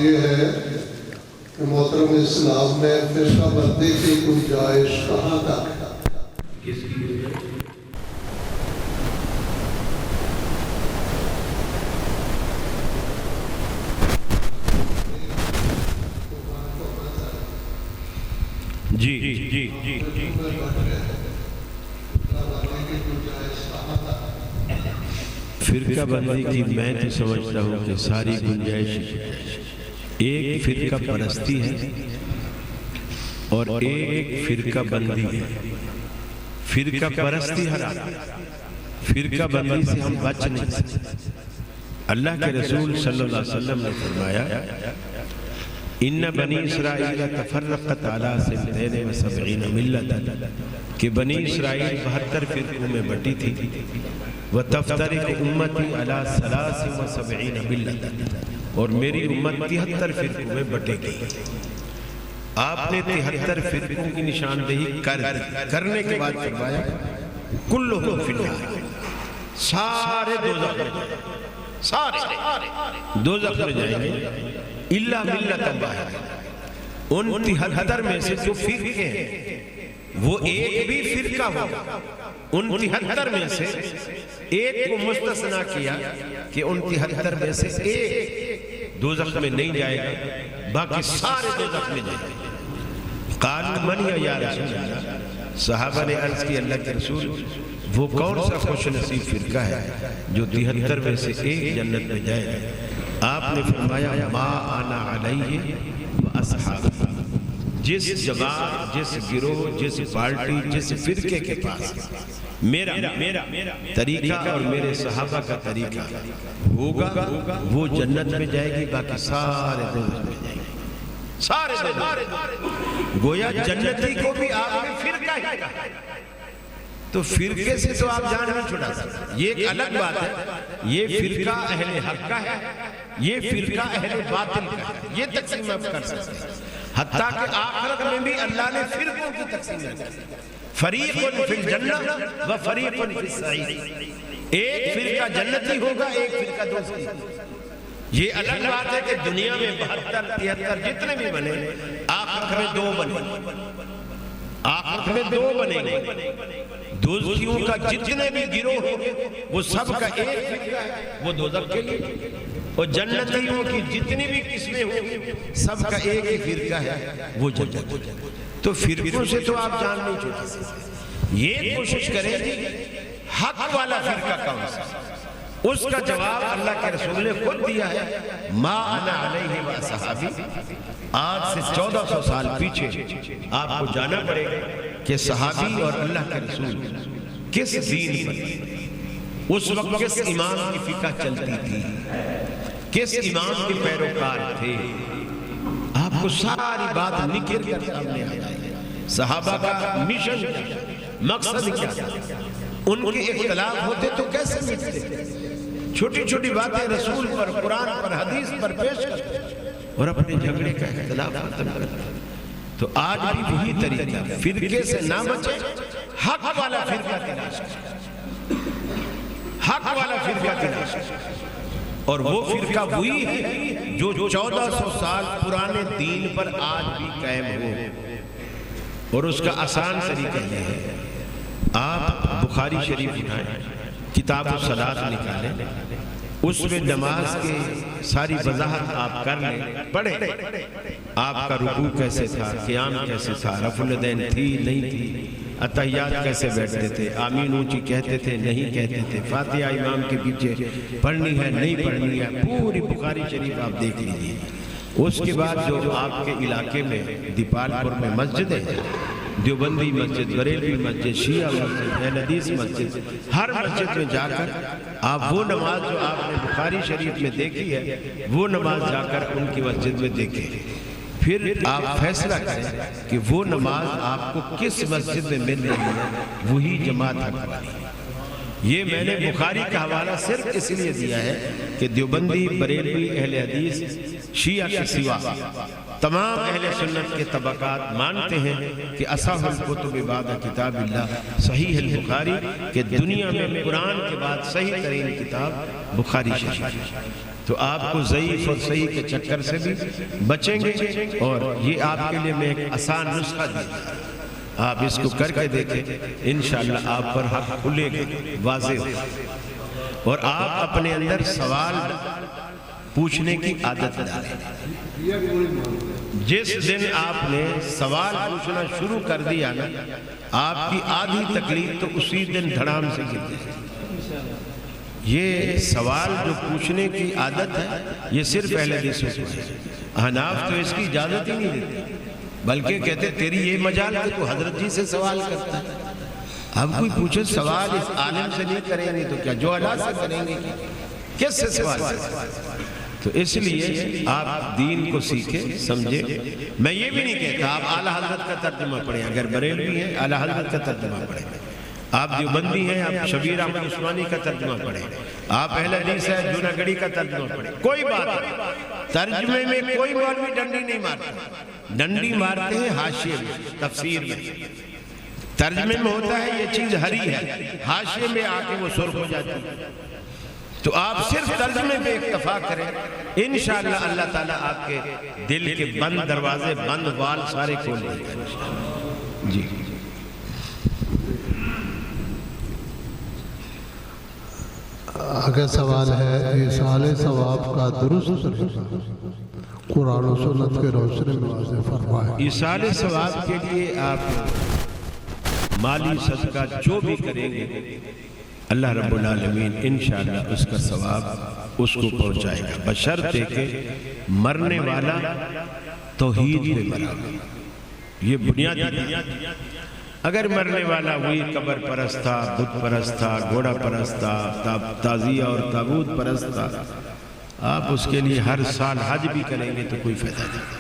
یہ ہے کہ محترم اسلام میں فرقہ بندی کی گنجائش کہاں تک ہے؟ کس کی؟ جی جی جی جی فرقہ بندی کی میں تو سمجھتا ہوں کہ ساری گنجائش ایک فرقہ پرستی ہے اور ایک فرقہ بندی ہے۔ فرقہ پرستی حرام، فرقہ بندی سے ہم بچ نہیں سکتے۔ اللہ کے رسول صلی اللہ علیہ وسلم نے فرمایا ان بنی اسرائیل تفرقت علی سنتین و سبعین ملتا کہ بنی اسرائیل 72 فرقوں میں بٹی تھی، وتفترق امتی علی 73 ملتا اور میری امت 73 فرقوں میں بٹے گئی۔ آپ نے 73 فرقوں کی نشاندہی کرنے کے بعد فرمایا کلہم فی النار، سارے دوزخ میں جائیں گے، سارے دوزخ میں جائیں گے الا ملت واحد، ان 73 میں سے جو فرقے ہیں وہ ایک بھی فرقہ ہوگا، ان 73 میں سے ایک کو مستثنا کیا کہ ان 73 میں سے ایک دوزخ میں نہیں جائے گا، باقی سارے دوزخ میں جائیں گے۔ قال من یا رسول اللہ، صحابہ نے عرض کی اللہ کے رسول وہ کون سا خوش نصیب فرقہ ہے جو 73 میں سے ایک جنت میں جائے گا؟ آپ نے فرمایا ما انا علیہ واصحابی، جس جماعت، جس گروہ، جس پارٹی، جس فرقے کے پاس میرا طریقہ اور میرے صحابہ کا طریقہ ہوگا وہ جنت میں جائے گی، باقی سارے دوزخ میں جائیں گے، سارے دوزخ۔ گویا جنتی کو بھی آپ نے فرقہ ہی کہا، تو فرقے سے تو آپ جان نہیں چھڑا سکتے، یہ ایک الگ بات ہے۔ یہ فرقہ اہل حق کا ہے، یہ فرقہ اہل باطل کا ہے، یہ تقسیم آپ کر سکتے ہیں۔ حتیٰ کہ آخرت میں بھی اللہ نے فرقوں کی تقسیم کی، فریق فی الجنہ و فریق فی السعیر، ایک فرقہ جنتی ہوگا، ایک فرقہ دوزخی۔ یہ الگ بات ہے کہ دنیا میں 72 73 جتنے بھی بنے، آخرت میں 2 بنے، آخرت میں 2 بنے گے۔ دوزخیوں کا جتنے بھی گروہ ہوگے وہ سب کا ایک فرقہ ہے، وہ دوزخ کے لیے، اور جنتیوں کی جتنی بھی قسمیں ہوں سب کا ایک ہی فرقہ ہے، وہ جنت۔ تو فرقوں سے تو آپ جان نہیں چھوڑ سکتے۔ یہ کوشش کریں گے حق والا فرقہ کون سا، اس کا جواب اللہ کے رسول نے خود دیا ہے، ما انا علیہ واصحابی۔ آج سے 1400 سال پیچھے آپ کو جانا پڑے گا کہ صحابی اور اللہ کے رسول کس دین پر، اس وقت کس امام کی فقہ چلتی تھی، کس امام کے پیروکار تھے، آپ کو ساری بات نکل کر سامنے آ جائے گی۔ صحابہ کا مشن مقصد کیا تھا، ان کے اختلاف ہوتے تو کیسے مٹتے، چھوٹی چھوٹی باتیں رسول پر، قرآن پر، حدیث پر پیش کرتے اور اپنے جھگڑے کا اختلاف ختم کرتے۔ تو آج بھی وہی طریقہ، فرقے سے نہ بچے، حق والا فرقہ تلاش کریں، حق والا فرقہ تلاش کریں، اور وہ فرقہ وہی ہے جو 1400 سال پرانے دین پر آج بھی قائم ہو۔ اور اس کا آسان طریقہ یہ ہے، آپ بخاری شریف اٹھائیں، کتاب الصلاۃ نکالیں، اس میں نماز کے ساری وضاحت آپ کر لیں، پڑھیں، آپ کا رکوع کیسے تھا، قیام کیسے تھا، رفع الیدین تھی نہیں تھی، اتحیات کیسے بیٹھتے تھے، آمین اونچی کہتے تھے نہیں کہتے تھے، فاتحہ امام کے پیچھے پڑھنی ہے نہیں پڑھنی ہے، پوری بخاری شریف آپ دیکھ لیجیے۔ اس کے بعد جو آپ کے علاقے میں دیپال پور میں مسجدیں ہیں، دیوبندی مسجد، بریلوی مسجد، شیعہ مسجد، اہل حدیث مسجد، ہر مسجد میں جا کر آپ وہ نماز جو آپ نے بخاری شریف میں دیکھی ہے وہ نماز جا کر ان کی مسجد میں دیکھیں، پھر آپ فیصلہ کریں کہ وہ نماز آپ کو کس مسجد میں مل رہی ہے، وہی جماعت حق والی ہے۔ یہ میں نے بخاری کا حوالہ صرف اس لیے دیا ہے کہ دیوبندی، بریلوی، اہل حدیث، شیعہ کے سوا تمام اہل سنت کے طبقات مانتے ہیں کہ اصح الکتب بعد کتاب اللہ صحیح البخاری، کہ دنیا میں قرآن کے بعد صحیح ترین کتاب بخاری شریف. تو آپ کو ضعیف اور صحیح کے چکر سے بھی بچیں گے. اور یہ آپ کے لیے میں ایک آسان نسخہ دیا، آپ اس کو کر کے دیکھیں، انشاءاللہ آپ پر حق کھلے گا، واضح ہوگا. اور آپ اپنے اندر سوال پوچھنے کی عادت ڈالیں. جس دن آپ نے سوال پوچھنا شروع کر دیا نا، آپ کی آدھی تکلیف تو اسی دن دھڑام سے گر جائے. یہ سوال جو پوچھنے کی عادت ہے یہ صرف اہل حدیثوں کو ہے. احناف تو اس کی اجازت ہی نہیں دیتے، بلکہ کہتے تیری یہ مجال کہ تو حضرت جی سے سوال کرتا ہے. اب کوئی پوچھے سوال اس عالم سے نہیں کریں گے تو کیا جو اللہ سے کریں گے، کس سے سوال کریں؟ تو اس لیے آپ دین کو سیکھیں، سمجھیں. میں یہ بھی نہیں کہتا آپ اعلیٰ حضرت کا ترجمہ پڑھیں، اگر بریلوی ہیں اعلیٰ حضرت کا ترجمہ پڑھیں، آپ دیوبندی ہیں آپ شبیر احمد عثمانی کا ترجمہ پڑھیں، آپ اہل حدیث ہیں جوناگڑھی کا ترجمہ پڑھیں، کوئی بات نہیں. ترجمے میں کوئی مولوی ڈنڈی نہیں مارتا، ڈنڈی مارتے ہیں حاشیے میں، تفسیر میں. ترجمے میں ہوتا ہے یہ چیز ہری ہے، حاشیے میں آ کے وہ سرخ ہو جاتی ہے. تو آپ صرف ترجمے پہ اکتفا کریں، انشاءاللہ اللہ تعالیٰ آپ کے دل کے بند دروازے، بند وال سارے کھول دیں گے. جی آگے سوال ہے، ایصال ثواب کا درست طریقہ قرآن و سنت کے روشنی میں واضح فرمائیں. ایصال ثواب کے لیے آپ مالی صدقہ جو بھی کریں گے اللہ رب العالمین انشاءاللہ اس کا ثواب اس کو پہنچائے گا، بشرطے کہ مرنے والا توحید پہ مرا. یہ بنیادی. اگر مرنے والا وہی قبر پرست تھا، بت پرست تھا، گھوڑا پرست تھا، تازیہ اور تابوت پرست تھا، آپ اس کے لیے ہر سال حج بھی کریں گے تو کوئی فائدہ نہیں.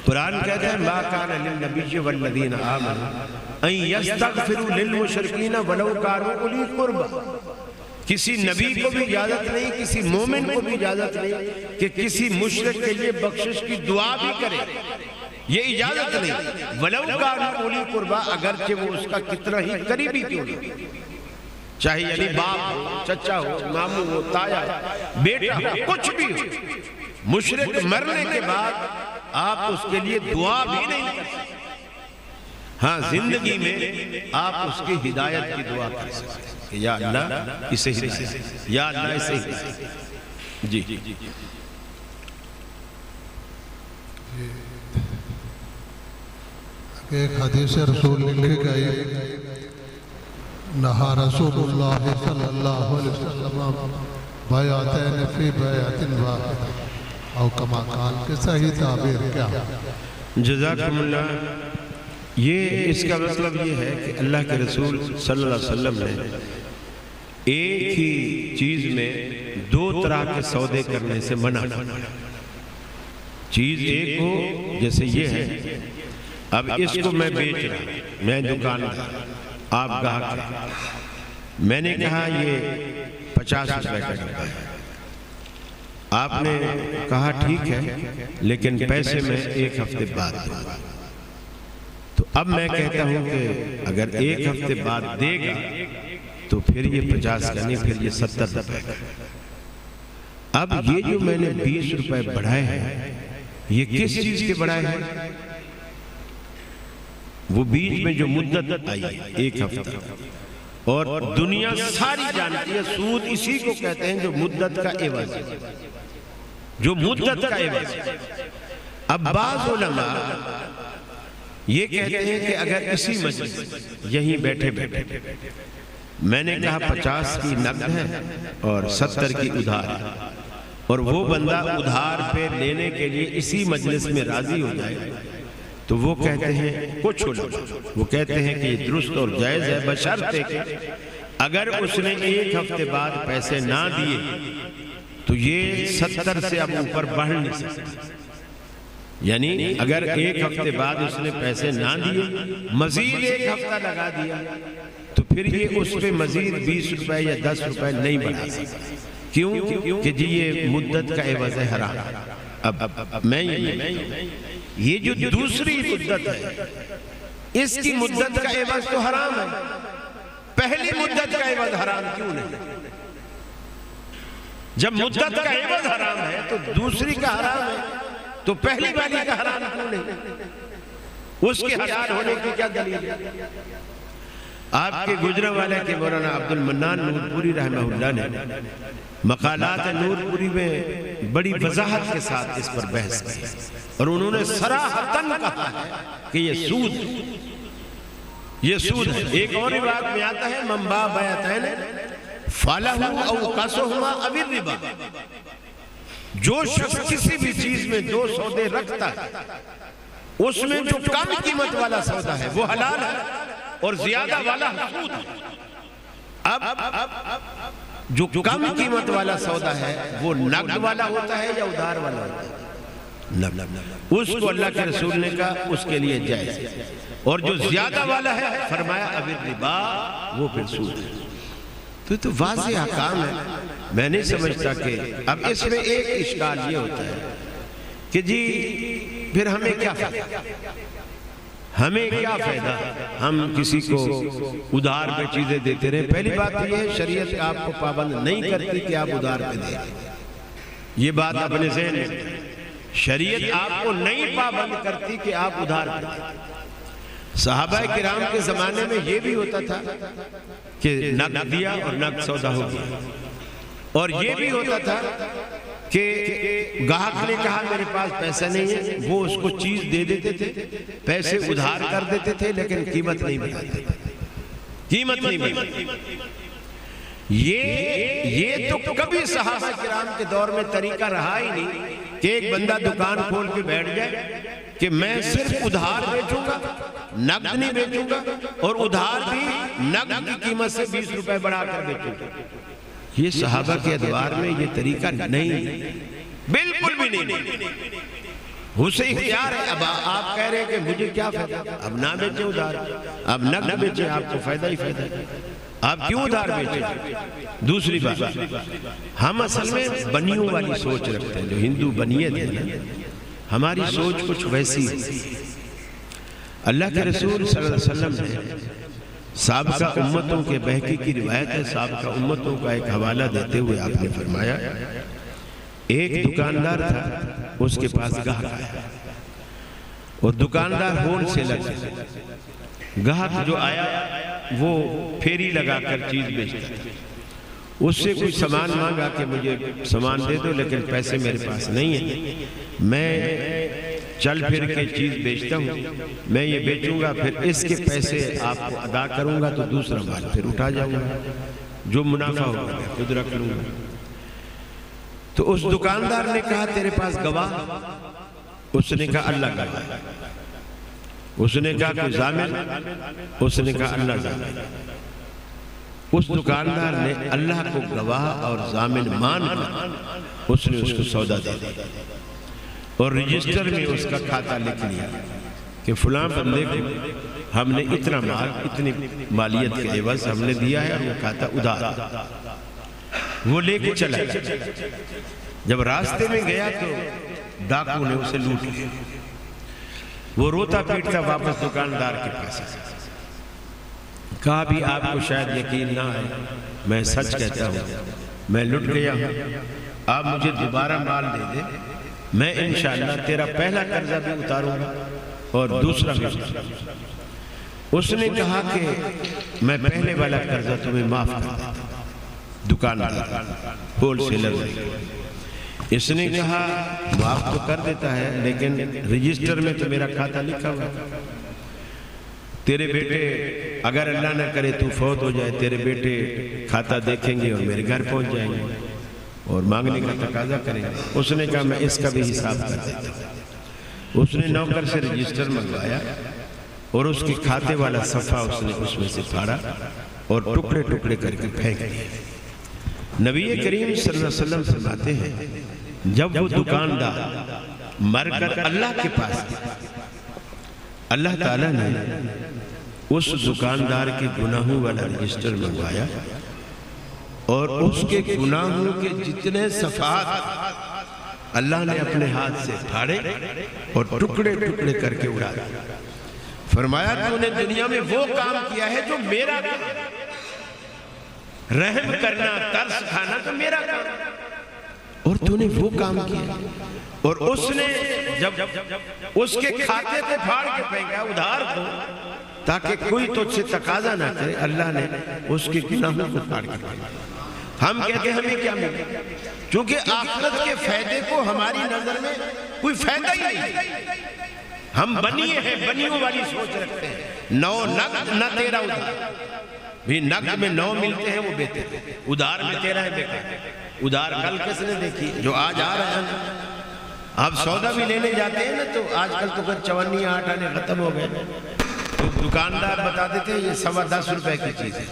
قرآن کہتا ہے ما کان للنبی والذین آمنوا ان یستغفروا للمشرکین ولو کانوا اولی قربی. کسی نبی کو بھی اجازت نہیں، کسی مومن کو بھی اجازت نہیں کہ کسی مشرک کے لیے بخشش کی دعا بھی کرے، یہ اجازت نہیں. ولو کانوا اولی قربی، اگرچہ وہ اس کا کتنا ہی قریبی کیوں نہیں، چاہے یعنی باپ ہو، چچا ہو، ماموں ہو، تایا ہو، بیٹا ہو، کچھ بھی ہو. مشرک مرنے کے بعد آپ اس کے لیے دعا بھی نہیں کر سکتے. ہاں زندگی میں آپ اس کی ہدایت کی دعا کر سکتے ہیں کہ یا اللہ اسے ہدایت، یا اللہ اسے ہدایت. جی ایک حدیث رسول لکھی گئی، نہا رسول اللہ صلی اللہ علیہ وسلم بیعتین فی بیعت واحدہ او کما قال، کہ صحیح تعبیر کیا؟ جزاکم اللہ. یہ اس کا مطلب یہ ہے کہ اللہ کے رسول صلی اللہ علیہ وسلم نے ایک ہی چیز میں دو طرح کے سودے کرنے سے منع. چیز ایک ہو جیسے یہ ہے، اب اس کو میں بیچ رہا ہوں، میں دکاندار، آپ گاہک ہیں، میں نے کہا یہ 50 روپے کا ڈبہ ہے، آپ نے کہا ٹھیک ہے لیکن پیسے میں ایک ہفتے بعد دوں گا. تو اب میں کہتا ہوں کہ اگر ایک ہفتے بعد دے گا تو پھر یہ 50 کا نہیں، پھر یہ 70 روپے کا. اب یہ جو میں نے 20 روپے بڑھائے ہیں، یہ کس چیز کے بڑھائے ہیں؟ وہ بیچ میں جو مدت آئی ہے ایک ہفتہ، اور دنیا ساری جانتی ہے سود اسی کو کہتے ہیں جو مدت کا عوض ہے، جو مدت کا عوض ہے. اب بعض علماء یہ کہتے ہیں کہ اگر اسی مجلس یہیں بیٹھے بیٹھے میں نے کہا 50 کی نقد ہے اور 70 کی ادھار ہے، اور وہ بندہ ادھار پہ لینے کے لیے اسی مجلس میں راضی ہو جائے، تو وہ کہتے ہیں کچھ علماء وہ کہتے ہیں کہ یہ درست اور جائز ہے، بشرطے کہ اگر اس نے ایک ہفتے بعد پیسے نہ دیے تو یہ 70 سے اب اوپر بڑھ نہیں سکتا. یعنی اگر ایک ہفتے بعد اس نے پیسے نہ دیے، مزید ایک ہفتہ لگا دیا، تو پھر یہ اس پہ مزید 20 روپے یا 10 روپے نہیں بڑھا سکتا. کیوں کہ جی یہ مدت کا عوض ہے حرام. اب میں یہ جو دوسری مدت ہے اس کی مدت کا عوض تو حرام ہے، پہلی مدت کا عوض حرام کیوں نہیں؟ جب مدت کا عوض حرام ہے تو دوسری کا حرام ہے، تو پہلی والی کا حرام کیوں نہیں؟ اس کے حلال ہونے کی کیا دلیل ہے؟ آپ کے گجرانوالہ کے مولانا عبد المنان نور پوری رحمہ اللہ نے مقالات نور پوری میں بڑی وضاحت کے ساتھ اس پر بحث کی، اور انہوں نے صراحتاً کہا ہے کہ یہ سود ہے۔ ایک اور روایت میں آتا ہے من باع بیعتین فلہ او قصہما او الربا، جو شخص کسی بھی چیز میں دو سودے رکھتا ہے اس میں جو کم قیمت والا سودا ہے وہ حلال ہے اور زیادہ والا سود ہے۔ اب جو کم قیمت والا سودا ہے وہ نقد والا ہوتا ہے یا ادھار والا ہوتا ہے؟ نقد۔ اس کو اللہ کے رسول نے کہا اس کے لیے جائز ہے، اور جو زیادہ والا ہے فرمایا اب الربا، وہ پھر سود ہے۔ تو واضح احکام ہے۔ میں نہیں سمجھتا کہ اب اس میں ایک اشکال یہ ہوتا ہے کہ جی پھر ہمیں کیا فائدہ، ہم کسی کو ادھار پہ چیزیں دیتے رہے۔ پہلی بات یہ ہے شریعت آپ کو پابند نہیں کرتی کہ آپ ادھار پہ دیں، یہ بات اپنے ذہن میں، شریعت آپ کو نہیں پابند کرتی کہ آپ ادھار پہ دیں۔ صحابہ کرام کے زمانے میں یہ بھی ہوتا تھا کہ نقد دیا اور نقد سودا ہو گیا، اور یہ بھی ہوتا تھا کہ گاہک نے کہا میرے پاس پیسہ نہیں ہے، وہ اس کو چیز دے دیتے تھے، پیسے ادھار کر دیتے تھے، لیکن قیمت نہیں بتاتے، قیمت نہیں بتاتے۔ یہ تو کبھی صحابہ کرام کے دور میں طریقہ رہا ہی نہیں کہ ایک بندہ دکان کھول کے بیٹھ جائے کہ میں صرف ادھار بیچوں گا، نقد نہیں بیچوں گا، اور ادھار بھی نقد کی قیمت سے 20 روپے بڑھا کر بیچوں گا۔ یہ صحابہ کے ادوار میں یہ طریقہ نہیں، بالکل بھی نہیں۔ اسے اختیار ہے۔ اب آپ کہہ رہے ہیں کہ مجھے کیا فائدہ، اب نہ بیچیں ادھار، اب نقد بیچیں، آپ کو فائدہ ہی فائدہ ہے، آپ کیوں ادھار بیچیں؟ دوسری بات، ہم اصل میں بنیوں والی سوچ رکھتے ہیں، جو ہندو بنیت ہے نا، ہماری سوچ کچھ ویسی ہے۔ اللہ کے رسول صلی اللہ علیہ وسلم نے سابقہ امتوں کے بحقی کی روایت ہے، سابقہ امتوں کا ایک حوالہ دیتے ہوئے آپ نے فرمایا ایک دکاندار تھا، اس کے پاس گاہک آیا، اور دکاندار ہول سیلر تھا۔ گاہک جو آیا وہ پھیری لگا کر چیز بیچتا تھا، اس سے کوئی سامان مانگا کہ مجھے سامان دے دو لیکن پیسے میرے پاس نہیں ہیں، میں چل پھر کے چیز بیچتا ہوں، میں یہ بیچوں گا، پھر اس کے پیسے آپ کو ادا کروں گا تو دوسرا مال پھر اٹھا جاؤں گا، جو منافع ہوگا خود رکھ لوں گا۔ تو اس دکاندار نے کہا تیرے پاس گواہ؟ اس نے کہا اللہ گواہ۔ اس نے کہا کوئی ضامن؟ اس نے کہا اللہ ضامن۔ اس دکاندار نے اللہ کو گواہ اور ضامن مان کر اس نے اس کو سودا دے دیا، اور رجسٹر میں اس کا کھاتا لکھ لیا کہ فلاں بندے کو ہم نے اتنا مال، اتنی مالیت کے عوض ہم نے دیا ہے، اور وہ کھاتا ادھار۔ وہ لے کے چلا گیا۔ جب راستے میں گیا تو ڈاکو نے اسے لوٹ لیا۔ وہ روتا پیٹتا واپس دکاندار کے پاس آیا، کہا بھی آپ کو شاید یقین نہ آئے، میں سچ کہتا ہوں، میں لٹ گیا ہوں، آپ مجھے دوبارہ مال دے دیں، میں انشاءاللہ تیرا پہلا قرضہ بھی اتاروں گا اور دوسرا بھی اتاروں گا۔ اس نے کہا کہ میں پہلے والا قرضہ تمہیں معاف کر دیتا ہوں۔ دکاندار ہول سیلر نے اس نے کہا معاف تو کر دیتا ہے لیکن رجسٹر میں تو میرا کھاتا لکھا ہوا ہے، تیرے بیٹے اگر اللہ نہ کرے تو فوت ہو جائے، تیرے بیٹے کھاتا دیکھیں گے اور میرے گھر پہنچ جائیں گے اور مانگنے کا تقاضا کریں گے۔ اس نے کہا میں اس کا بھی حساب کر دیتا ہوں۔ اس نے نوکر سے رجسٹر منگوایا اور اس کے کھاتے والا صفحہ اس نے اس میں سے پھاڑا اور ٹکڑے ٹکڑے کر کے پھینک دیا۔ نبی کریم صلی اللہ علیہ وسلم فرماتے ہیں جب وہ دکاندار مر کر اللہ کے پاس گیا، اللہ تعالیٰ نے اس دکاندار کے گناہوں والا رجسٹر منگوایا اور اس کے گناہوں کے جتنے صفحات اللہ نے اپنے ہاتھ سے پھاڑے اور ٹکڑے ٹکڑے کر کے اڑا دیا۔ فرمایا تو نے دنیا میں وہ کام کیا ہے جو میرا کام، رحم کرنا، ترس کھانا تو میرا کام، اور تو نے وہ کام کیا، اور اس نے جب اس کے کھاتے کو پھاڑ کے پھینکا ادھار کو، تاکہ کوئی تجھ سے تقاضا نہ کرے، اللہ نے اس کے گناہوں کو پھاڑ کے پھینکا۔ ہم کہتے ہیں ہمیں کیا ملے، چونکہ آخرت کے فائدے کو ہماری نظر میں کوئی فائدہ ہی نہیں، ہم بنیے ہیں، بنیوں والی سوچ رکھتے ہیں، 9 نقد نہ تیرا ادھار، بھی نقد میں 9 ملتے ہیں وہ بہتر، ادھار میں تیرا ہے بیکار۔ ادھار کل کس نے دیکھی جو آج آ رہا ہے، آپ سودا بھی لینے جاتے ہیں نا تو آج کل تو 54 8 آنے ختم ہو گئے، تو دکاندار بتا دیتے ہیں یہ 10.25 روپے کی چیز ہے،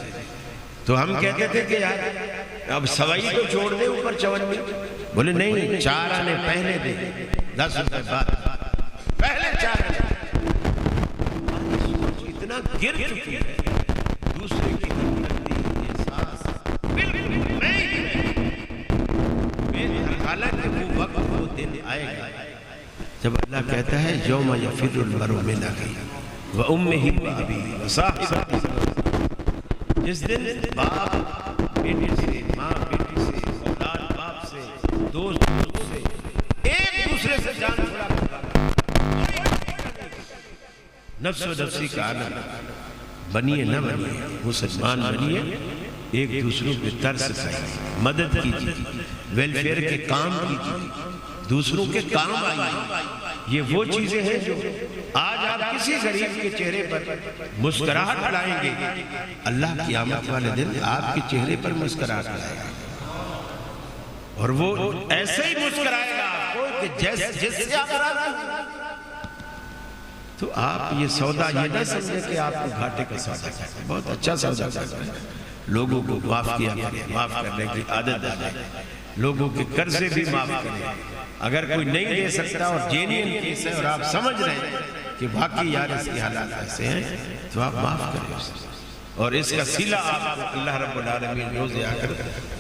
تو ہم کہتے تھے کہ یار اب سوائی تو چھوڑ دے اوپر 54، بولے نہیں 4 آنے پہلے دے، 10 روپے بعد، پہلے 4 آنے۔ اتنا گر چکی ہے دوسرے کی احساس بالکل نہیں، حالانکہ وہ وقت وہ دن آئے گا جب اللہ کہتا ہے یوم یفر المرء من اخیہ وامہ وابیہ وصاحبتہ، جس دن باپ بیٹے سے، ماں بیٹی سے، اولاد باپ سے، دوست دوست سے، ایک دوسرے سے جان چھڑا کر نفس و نفسی کا عالم، بنیے نہ بنیے مسلمان بنیے، ایک دوسروں پہ ترس کھائیے، مدد کیجیے، ویلفیئر کے کام کیجیے، دوسروں کے کام آئیے۔ یہ وہ چیزیں ہیں جو آج آپ کسی غریب کے چہرے پر مسکراہٹ لائیں گے، اللہ قیامت والے دن آپ کے چہرے پر مسکراہٹ لائے گا، اور وہ ایسے ہی مسکرائے گا آپ کو کہ جس سے آپ راضی ہیں۔ تو آپ یہ سودا یہ نہ سمجھے کہ آپ کو گھاٹے کا سودا کرتے ہیں، بہت اچھا سودا کرتے ہیں، لوگوں کو معاف کیا کریں، معاف کرنے کی عادت ڈالیں، لوگوں کے قرضے بھی معاف کریں، اگر کوئی نہیں دے سکتا اور جینین کیس ہے اور آپ سمجھ رہے ہیں کہ واقعی یار اس کی حالات ایسے ہیں تو آپ معاف کریں اسے، اور اس کا صلہ آپ کو اللہ رب العالمین روز آ کر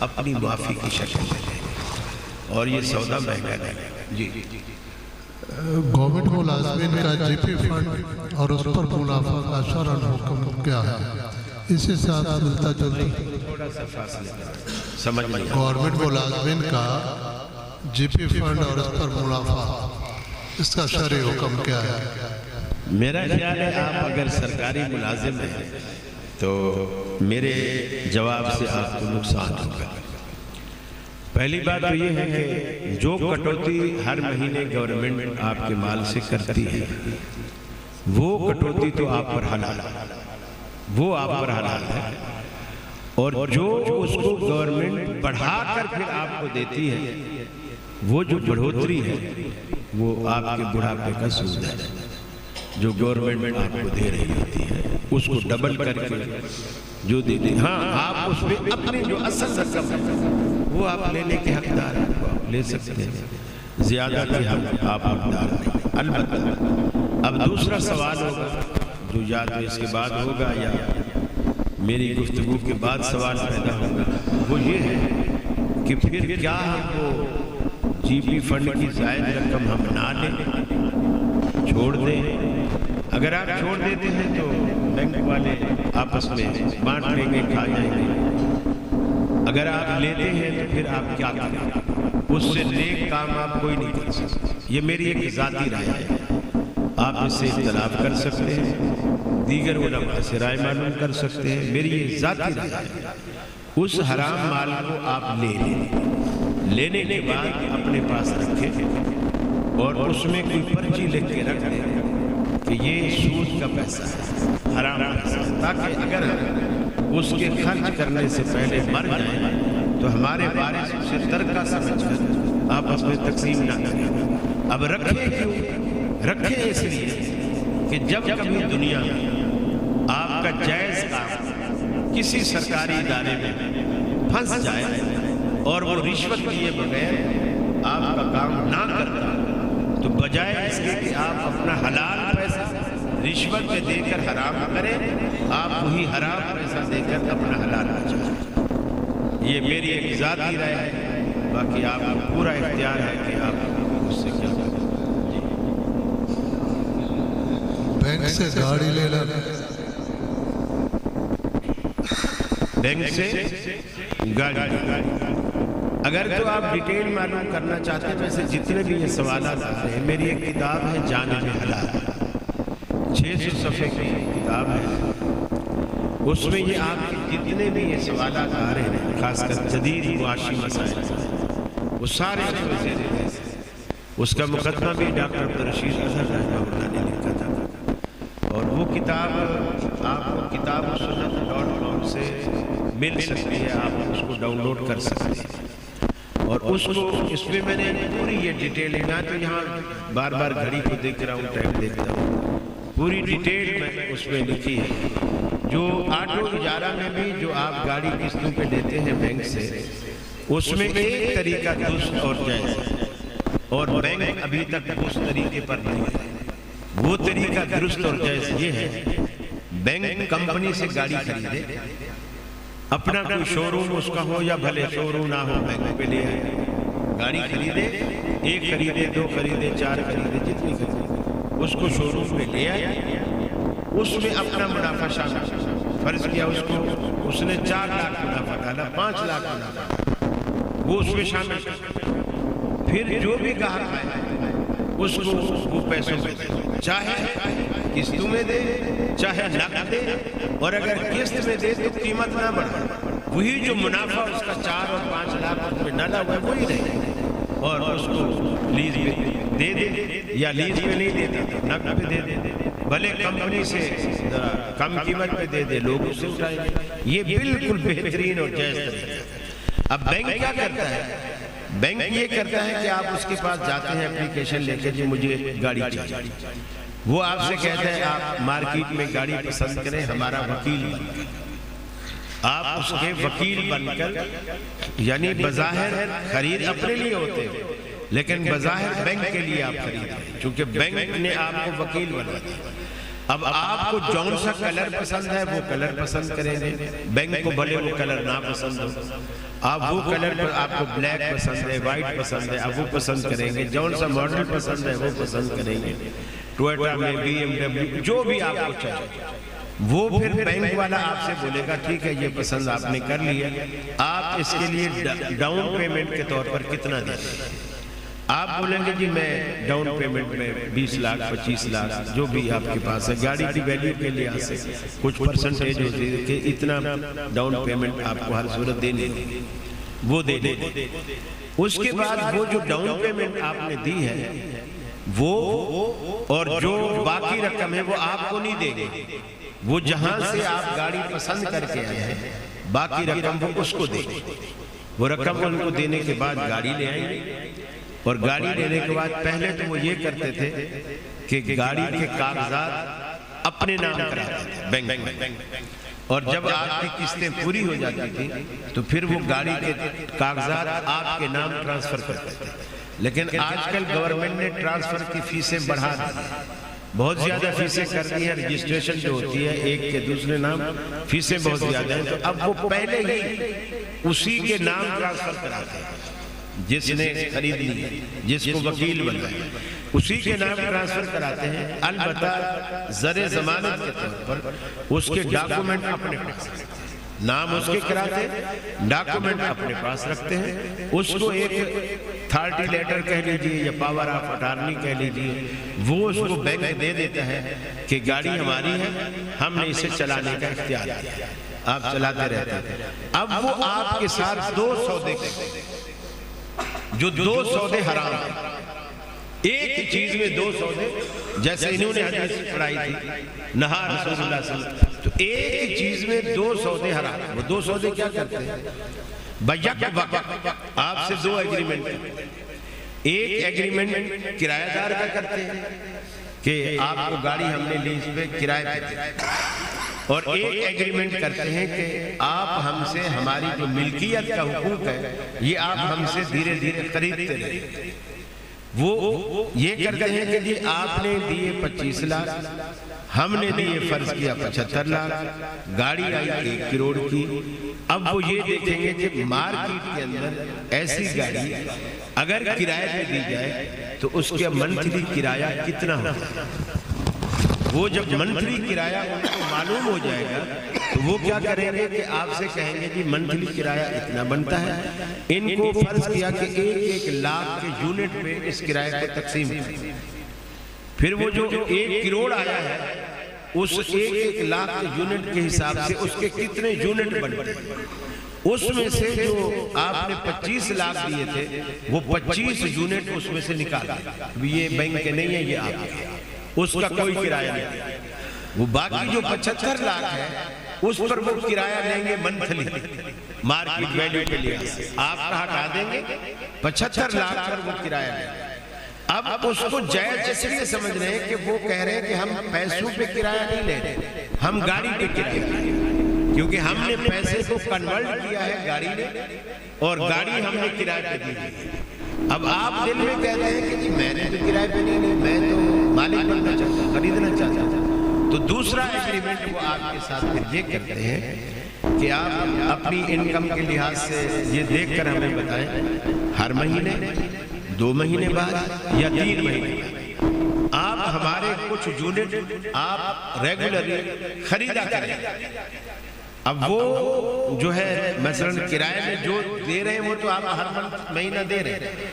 اپنی معافی کی شکل میں دیں گے، اور یہ سودا مہنگا نہیں۔ جی گورنمنٹ ملازمین کا جی پی فنڈ اور اس پر منافع کا شرعاً حکم کیا ہے، اسی ساتھ ملتا جلتا تھوڑا سا فاصلے سمجھ لیں۔ گورنمنٹ ملازمین کا جی پی فنڈ اور اس پر منافع، اس کا شرعی حکم کیا ہے؟ میرا خیال ہے آپ اگر سرکاری ملازم ہیں تو میرے جواب سے آپ کو نقصان ہوگا۔ پہلی بات تو یہ ہے کہ جو کٹوتی ہر مہینے گورنمنٹ آپ کے مال سے کرتی ہے وہ کٹوتی تو آپ پر حلال ہے، وہ آپ پر حلال ہے، اور جو اس کو گورنمنٹ بڑھا کر پھر آپ کو دیتی ہے وہ جو بڑھوتری ہے وہ آپ کے بڑھاپے کا سود ہے، جو گورنمنٹ آپ کو دے رہی ہوتی ہے اس کو ڈبل کر کے جو دیتے ہیں، ہاں آپ اس پہ اپنی جو اصل رقم ہے وہ آپ لینے کے حقدار ہیں، وہ آپ لے سکتے ہیں، زیادہ کی آپ حقدار نہیں۔ البتہ اب دوسرا سوال ہوگا جو یا تو اس کے بعد ہوگا یا میری گفتگو کے بعد سوال پیدا ہوگا، وہ یہ ہے کہ پھر کیا ہم کو جی پی فنڈ کی زائد رقم ہم نہ لیں، چھوڑ دیں؟ اگر آپ چھوڑ دیتے ہیں تو بینک والے آپس میں بانٹ لیں گے، کھا جائیں گے، اگر آپ لیتے ہیں تو پھر آپ کیا کریں؟ اس سے نیک کام آپ کوئی نہیں کر سکتے، یہ میری ایک ذاتی رائے ہے، آپ اس سے اختلاف کر سکتے ہیں، دیگر علماء سے رائے معلوم کر سکتے ہیں، میری یہ ذاتی رائے ہے۔ اس حرام مال کو آپ لے لیں، لینے کے بعد اپنے پاس رکھیں اور اس میں کوئی پرچی لکھ کے رکھ دیں کہ یہ سود کا پیسہ ہے، حرام پیسہ، تاکہ اگر اس کے خرچ کرنے سے پہلے مر جائیں تو ہمارے وارث اسے ترکہ سمجھ کر آپس میں تقسیم نہ کریں۔ اب رکھیں کیوں؟ رکھیں اس لیے کہ جب کبھی دنیا میں آپ کا جائز کام کسی سرکاری ادارے میں پھنس جائے اور وہ رشوت لیے بغیر آپ کا کام نہ کرتا، تو بجائے اس کے کہ آپ اپنا حلال پیسہ رشوت میں دے کر حرام کریں، آپ وہی حرام پیسہ دے کر اپنا حلال بچائیں۔ یہ میری ایک ذاتی رائے ہے، باقی آپ کو پورا اختیار ہے کہ آپ اس سے کیا کریں۔ بینک سے گاڑی لے لینا، بینک سے گاڑی اگر تو آپ ڈیٹیل معلوم کرنا چاہتے ہیں، ویسے جتنے بھی یہ سوالات آتے ہیں، میری ایک کتاب ہے جانب حلال، 600 صفحے کی کتاب ہے، اس میں یہ آپ کے جتنے بھی یہ سوالات آ رہے ہیں، خاص کر جدید معاشی مسائل، وہ سارے اس کا مقدمہ بھی ڈاکٹر عبدالرشید اظہر رحمہ اللہ نے لکھا تھا، اور وہ کتاب آپ کو kitabussunnat.com سے مل سکتی ہے، آپ اس کو ڈاؤن لوڈ کر سکتے ہیں، اور اس میں میں نے پوری یہ ڈیٹیل، میں تو یہاں بار بار گھڑی کو دیکھ رہا ہوں، ٹائم دیکھتا ہوں، پوری ڈیٹیل میں اس میں لکھی ہے۔ جو آٹو اجارہ میں بھی جو آپ گاڑی قسطوں پہ لیتے ہیں بینک سے، اس میں ایک طریقہ درست اور جائز ہے، اور بینک ابھی تک اس طریقے پر نہیں ہے۔ وہ طریقہ درست اور جائز یہ ہے، بینک کمپنی سے گاڑی خریدے، اپنا کوئی شو روم اس کا ہو یا بھلے شو روم نہ ہو، بینک پہ لے آئے، گاڑی خریدے، 1 خریدے، 2 خریدے، 4 خریدے، جتنی خریدے، اس کو شو روم پہ لے آئے، اس میں اپنا منافع شامل، فرض کیا اس نے 4 لاکھ منافع ڈالا، 5 لاکھ منافع وہ اس میں شامل، پھر جو بھی گاہک آئے اس کو وہ پیسوں پہ دے، چاہے قسطوں میں دے چاہے نقد دے، اور اگر قسط میں دے تو قیمت نہ بڑھے، وہی جو منافع اس کا 4 اور 5 لاکھ اس میں ڈالا ہوا ہے وہی رہے، اور اس کو لیز پہ دے دے، یا لیز پہ نہیں دیتا نقد پہ دے دے، بھلے کمپنی سے کم قیمت پہ دے دے، لوگ اسے اٹھائیں گے۔ یہ بالکل بہترین اور جائز طریقہ ہے۔ اب بینک کیا کرتا ہے؟ بینک یہ کرتا ہے کہ آپ اس کے پاس جاتے ہیں اپلیکیشن لے کے، جی مجھے گاڑی چاہیے، وہ آپ سے کہتا ہے آپ مارکیٹ میں گاڑی پسند کریں، ہمارا وکیل بن کر، آپ اس کے وکیل بن کر، یعنی بظاہر خرید اپنے لیے ہوتے ہیں لیکن بظاہر بینک کے لیے آپ خرید رہے ہیں، چونکہ بینک نے آپ کو وکیل بنا دیا۔ اب آپ کو جون سا کلر پسند ہے وہ کلر پسند کریں گے، بینک کو بھلے وہ کلر نہ پسند ہو، آپ وہ کلر پر، آپ کو بلیک پسند ہے، وائٹ پسند ہے، آپ وہ پسند کریں گے، جون سا ماڈل پسند ہے وہ پسند کریں گے، ٹویوٹا میں، بی ایم ڈبلیو، جو بھی آپ کو چاہیے، وہ پھر بینک والا آپ سے بولے گا ٹھیک ہے یہ پسند آپ نے کر لیا، آپ اس کے لیے ڈاؤن پیمنٹ کے طور پر کتنا دیں؟ آپ بولیں گے جی میں ڈاؤن پیمنٹ میں 20 لاکھ 25 لاکھ جو بھی آپ کے پاس ہے، گاڑی کی ویلیو کے لیے سے کچھ پرسنٹیج ہوتی ہے کہ اتنا ڈاؤن پیمنٹ آپ کو ہر صورت دینی ہے، وہ دے دے۔ اس کے بعد وہ جو ڈاؤن پیمنٹ آپ نے دی ہے وہ، اور جو باقی رقم ہے وہ آپ کو نہیں دے گے، وہ جہاں سے آپ گاڑی پسند کر کے آئے ہیں باقی رقم وہ اس کو دے گے، وہ رقم ان کو دینے کے بعد گاڑی لے آئیں گے، اور گاڑی لینے کے بعد پہلے تو وہ یہ کرتے تھے کہ گاڑی کے کاغذات اپنے نام کراتے تھے بینک میں، اور جب آپ کی قسطیں پوری ہو جاتی تھی تو پھر وہ گاڑی کے کاغذات آپ کے نام ٹرانسفر کرتے تھے۔ لیکن آج کل گورنمنٹ نے ٹرانسفر کی فیسیں بڑھا دی، بہت زیادہ فیسیں کر دی ہیں، رجسٹریشن جو ہوتی ہے ایک کے دوسرے نام، فیسیں بہت زیادہ ہیں، تو اب وہ پہلے ہی اسی کے نام ٹرانسفر کراتے ہیں، جس نے خرید لی ہے، جس کو وکیل بنایا اسی کے نام ٹرانسفر کراتے ہیں، البتہ زر ضمانت کے طور پر اس کے ڈاکومنٹ اپنے پاس، نام اس کے کراتے ہیں، ڈاکومنٹ اپنے پاس رکھتے ہیں، اس کو ایک اتھارٹی لیٹر کہہ لیجئے یا پاور آف اٹارنی کہہ لیجئے، وہ اس کو بینک دے دیتا ہے کہ گاڑی ہماری ہے، ہم نے اسے چلانے کا اختیار دیا، آپ چلاتے رہتے ہیں۔ اب وہ آپ کے ساتھ 2 سودے کرتے ہیں، جو 2 سودے حرام ہیں، ایک چیز میں 2 سودے، جیسے انہوں نے حدیث پڑھائی تھی نہا رسول اللہ صلی اللہ علیہ وسلم، تو ایک چیز میں 2 سودے حرام ہیں۔ وہ 2 سودے کیا کرتے ہیں؟ بیک وقت آپ سے 2 ایگریمنٹ کرتے ہیں، ایک ایگریمنٹ کرایہ دار کا کرتے ہیں کہ آپ کو گاڑی ہم نے لیز پہ کرایہ پہ دے، اور ایک ایگریمنٹ کرتے ہیں کہ آپ ہم سے ہماری جو ملکیت کا حقوق ہے یہ آپ ہم سے دھیرے دھیرے خریدتے رہیں۔ وہ یہ کرتے ہیں کہ جی آپ نے دیے 25 لاکھ، ہم نے دیے فرض کیا 75 لاکھ، گاڑی آئی 1 کروڑ کی، اب وہ یہ دیکھیں گے کہ مارکیٹ کے اندر ایسی گاڑی اگر کرایہ پہ دی جائے تو اس کے منتھلی کرایہ کتنا ہوگا، وہ جب منتھلی کرایہ ان کو معلوم ہو جائے گا تو وہ کیا کریں گے کہ آپ سے کہیں گے جی منتھلی کرایہ اتنا بنتا ہے، ان کو فرض کیا کہ 1 لاکھ کے یونٹ پہ اس کرایہ کو تقسیم کریں، پھر وہ جو 1 کروڑ آیا ہے اس 1 لاکھ کے یونٹ کے حساب سے اس کے کتنے یونٹ بنتے ہیں، اس میں سے جو آپ نے 25 لاکھ دیے تھے وہ 25 یونٹ اس میں سے نکال دیں، یہ بینک کے نہیں ہے، یہ آپ کے، اس کا کوئی کرایہ نہیں، وہ باقی جو 75 لاکھ ہے اس پر وہ کرایہ لیں گے منتھلی مارکیٹ ویلیو کے لیے، آپ کا ہٹا دیں گے 75 لاکھ پر وہ کرایہ لیں گے۔ اب اس کو جائز اس لیے سمجھ رہے ہیں کہ وہ کہہ رہے ہیں کہ ہم پیسوں پہ کرایہ نہیں لے رہے، ہم گاڑی پہ کرایہ لے رہے ہیں، کیونکہ ہم نے پیسے کو کنورٹ کیا ہے گاڑی میں اور گاڑی ہم نے کرایہ پہ دی ہے۔ اب آپ دل میں کہتے ہیں کہ جی میں نے تو کرایہ پہ نہیں لی، میں تو مالک بننا چاہتا ہوں، خریدنا چاہتا ہوں، تو دوسرا ایگریمنٹ وہ آپ کے ساتھ پھر یہ کرتے ہیں کہ آپ اپنی انکم کے لحاظ سے یہ دیکھ کر ہمیں بتائیں ہر مہینے 2 مہینے بعد یا 3 مہینے بعد آپ ہمارے کچھ یونٹ آپ ریگولرلی خریدا کریں۔ اب وہ جو ہے مثلا کرائے میں جو دے رہے ہیں وہ تو آپ ہر مہینہ دے رہے ہیں،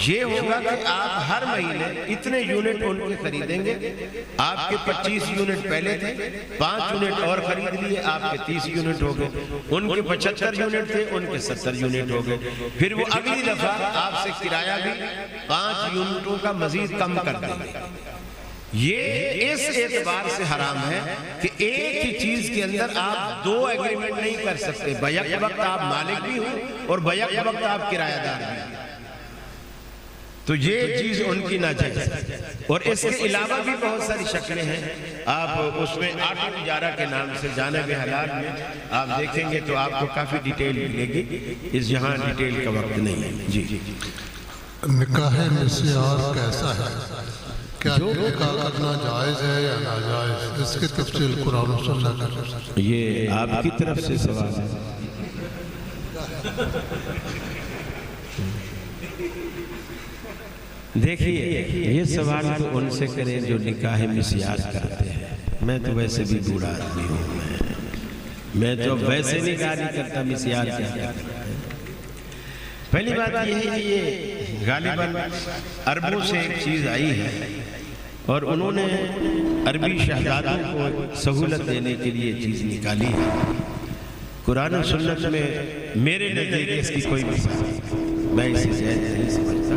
یہ ہوگا کہ آپ ہر مہینے اتنے یونٹ ان کے خریدیں گے، آپ کے 25 یونٹ پہلے تھے، 5 یونٹ اور خرید لیے، آپ کے 30 یونٹ ہو گئے، ان کے 75 یونٹ تھے، ان کے 70 یونٹ ہو گئے، پھر وہ اگلی دفعہ آپ سے کرایہ بھی 5 یونٹوں کا مزید کم کر دیں گے۔ یہ اس اعتبار سے حرام ہے کہ ایک ہی چیز کے اندر آپ 2 ایگریمنٹ نہیں کر سکتے، بیک وقت آپ مالک بھی ہوں اور بیک وقت آپ کرایہ دار بھی ہیں، تو یہ چیز ان کی ناجائز ہے۔ اور اس کے علاوہ بھی بہت ساری شکلیں ہیں، آپ اس میں آٹو تجارہ کے نام سے جانب حلال میں آپ دیکھیں گے تو آپ کو کافی ڈیٹیل ملے گی، اس یہاں ڈیٹیل کا وقت نہیں ہے۔ جی نکاح مسیار کیسا ہے؟ کیا نکاح کرنا جائز ہے یا ناجائز؟ اس کی تفصیل قرآن و سنت کا۔ یہ آپ کی طرف سے سوال ہے۔ دیکھیے یہ سوال تو ان سے کریں جو نکاح مسیار کرتے ہیں، میں تو ویسے بھی بوڑھا آدمی ہوں، میں تو ویسے نکاح نہیں کرتا، مسیار کیا کرتا ہے۔ پہلی بات یہ ہے کہ یہ غالباً عربوں سے ایک چیز آئی ہے اور انہوں نے عربی شہزادوں کو سہولت دینے کے لیے چیز نکالی ہے۔ قرآن و سنت میں میرے نزدیک اس کی کوئی مثال نہیں، میں اسے جائز نہیں سمجھتا۔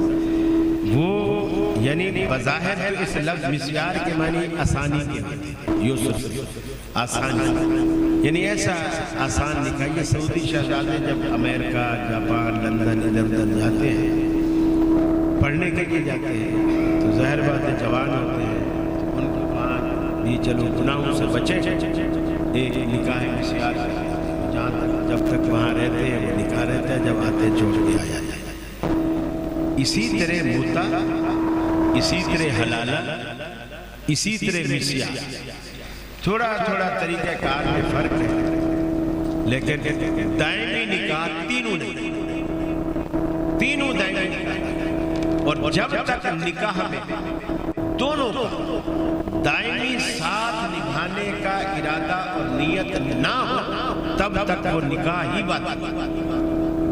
وہ یعنی بظاہر ہے اس لفظ مسیار کے معنی آسانی کے معنی، یوسف آسانی، یعنی ایسا آسان نکاح۔ یہ سعودی شہزادے جب امریکہ، جاپان، لندن ادھر ادھر جاتے ہیں پڑھنے کے لیے جاتے ہیں تو ظاہر بات ہے جوان ہوتے ہیں، ان کو وہاں بھی چلو گناہوں سے بچے، ایک نکاح مسیار جہاں تک جب تک وہاں رہتے ہیں وہ نکاح رہتا ہے، جب آتے ہیں چھوڑ کے آیا جائے۔ اسی طرح موتا، اسی طرح حلالہ، اسی طرح مسیار، تھوڑا تھوڑا طریقہ کار میں فرق ہے، لیکن دائمی نکاح تینوں نہیں، تینوں دائمی نکاح، اور جب تک نکاح میں دونوں کو دائمی ساتھ نبھانے کا ارادہ اور نیت نہ ہو تب تک وہ نکاح ہی باطل،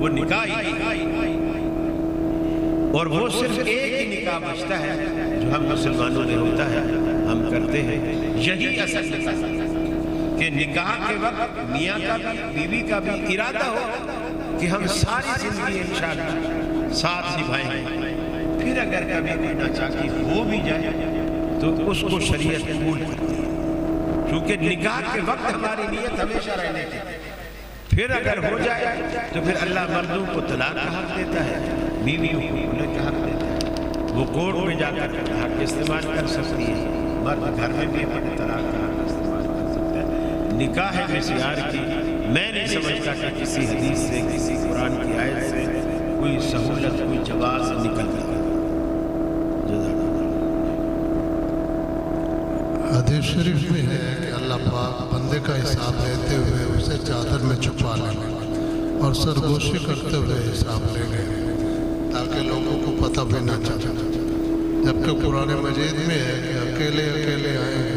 وہ نکاح ہی، اور وہ صرف ایک ہی نکاح بچتا ہے جو ہم مسلمانوں میں ہوتا ہے، ہم کرتے ہیں، یہی اصل نکاح کہ نکاح کے وقت میاں کا بھی بیوی کا بھی ارادہ ہو کہ ہم ساری زندگی انشاءاللہ ساتھ نبھائیں گے، پھر اگر کبھی کوئی ناچاکی ہو بھی جائے تو اس کو شریعت قبول کرتی ہے، کیونکہ نکاح کے وقت ہماری نیت ہمیشہ رہنے کی، پھر اگر ہو جائے تو پھر اللہ مردوں کو طلاق کا حق دیتا ہے، بیویوں کو خلع کا حق دیتا ہے، وہ کورٹ میں جا کر حق استعمال کر سکتی ہے، مرد گھر میں بھی اپنے طلاق کا حق استعمال کر سکتا ہے۔ نکاح مسیار کی میں نہیں سمجھتا کہ کسی حدیث سے، کسی قرآن کی آیت سے کوئی سہولت، کوئی جواز نکل گیا۔ حدیث شریف میں ہے کہ اللہ پاک بندے کا حساب لیتے ہوئے اسے چادر میں چھپا لیں گے اور سرگوشی کرتے ہوئے حساب لیں گے تاکہ لوگوں کو پتہ بھی نہ چلے، جبکہ قرآن مجید میں ہے کہ اکیلے اکیلے آئیں گے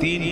3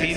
3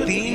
3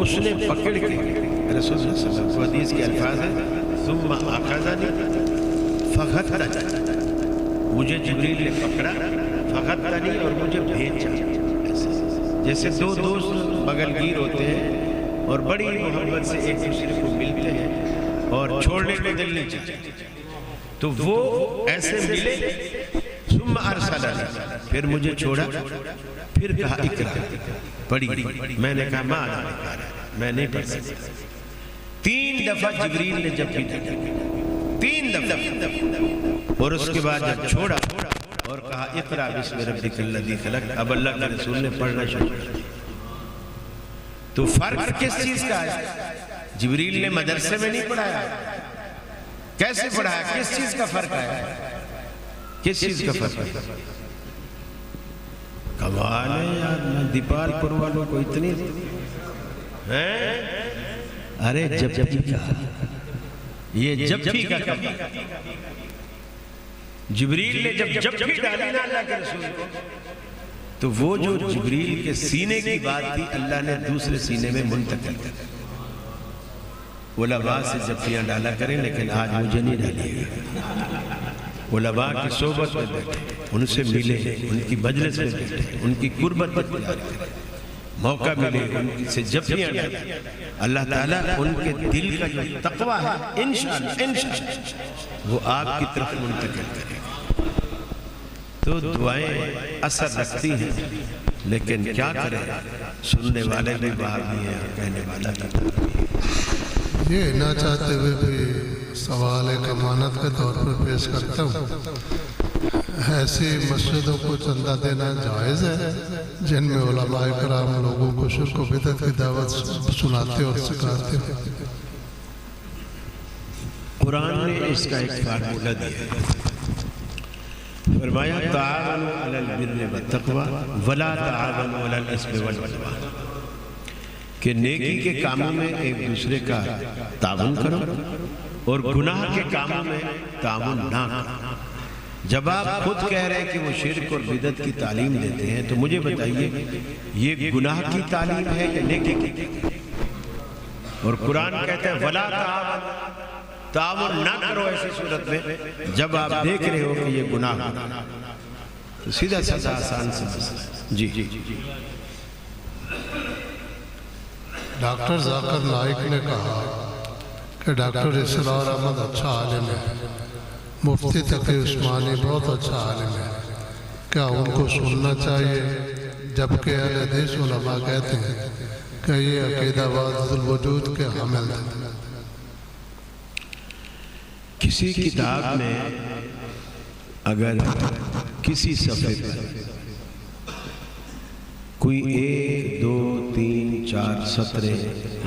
اس نے پکڑ کے رسول اللہ صلی اللہ علیہ وسلم حدیث کے الفاظ ہیں ثم اخذنی فغتنی، مجھے جبریل نے پکڑا، فغتنی اور مجھے بھیجا. جیسے دو دوست بغل گیر ہوتے ہیں اور بڑی محبت سے ایک دوسرے کو ملتے ہیں اور چھوڑنے کو دل نہیں چاہتے، تو وہ ایسے ملے. ثم ارسلنی، پھر مجھے چھوڑا، پھر کہا اقرا، پڑھی. میں نے کہا ماں میں نہیں پڑھ سکتا. 3 دفعہ جبریل نے جب بھی 3 دفعہ، اور اس کے بعد جب چھوڑا اور کہا اقرا بسم ربک الذی خلق، اب اللہ کے رسول نے پڑھنا شروع کر دیا. تو فرق کس چیز کا ہے؟ جبریل نے مدرسے میں نہیں پڑھایا، کیسے پڑھایا؟ کس چیز کا فرق ہے؟ کس چیز کا فرق ہے؟ کمال ہے یار، دیپال پور والوں کو اتنی ہیں. ارے جب کا، یہ جب کا کمال. جبریل نے جب ڈالی نا اللہ کے رسول کو، تو وہ جو جبریل کے سینے کی بات تھی اللہ نے دوسرے سینے میں منتقل کر دی. علماء سے جبیاں ڈالا کریں، لیکن آج مجھے نہیں ڈالیے گا. علماء کی صحبت میں بیٹھے، ان سے ملے، ان کی مجلس میں بیٹھے، ان کی قربت اختیار کریں، موقع ملے ان سے جبیاں ڈالیں. اللہ تعالیٰ ان کے دل کا جو تقویٰ ہے انشاءاللہ وہ آپ کی طرف منتقل کرے گا. تو دعائیں اثر رکھتی ہیں، لیکن کیا کریں، سننے والے بھی باہر بھی ہیں اور کہنے والا بھی. یہ نہ چاہتے ہوئے بھی سوال ایک امانت کے طور پر پیش کرتا ہوں. ایسی مسجدوں کو چندہ دینا جائز ہے جن میں علماء کرام لوگوں کو شرک و بدعت کی دعوت سناتے اور سکھاتے ہیں؟ قرآن نے اس کا ایک فارمولہ دیا ہے، فرمایا تعاونوا علی البر والتقوی ولا تعاونوا علی الاثم والعدوان، کہ نیکی کے کاموں میں ایک دوسرے کا تعاون کرو اور گناہ کے کاموں میں تعاون نہ کرو. جب آپ خود کہہ رہے ہیں کہ وہ شرک اور بدعت کی تعلیم دیتے ہیں تو مجھے بتائیے یہ گناہ کی تعلیم ہے یا نیکی کی؟ اور قرآن کہتا ہے ولا تعاون نہ کرو ایسی صورت میں جب آپ دیکھ رہے ہو کہ یہ گناہ ہے. تو سیدھا سیدھا آسان سے مسئلہ. جی ڈاکٹر ذاکر نائک نے کہا کہ ڈاکٹر اسرار احمد اچھا عالم ہے، مفتی تقی عثمانی بہت اچھا عالم ہے، کیا ان کو سننا چاہیے؟ جبکہ اہل حدیث علماء کہتے ہیں کہ یہ عقیدہ وحدت الوجود کے حامل ہیں. کسی کتاب میں اگر کسی صفحے پر کوئی 1 2 3 4 سطریں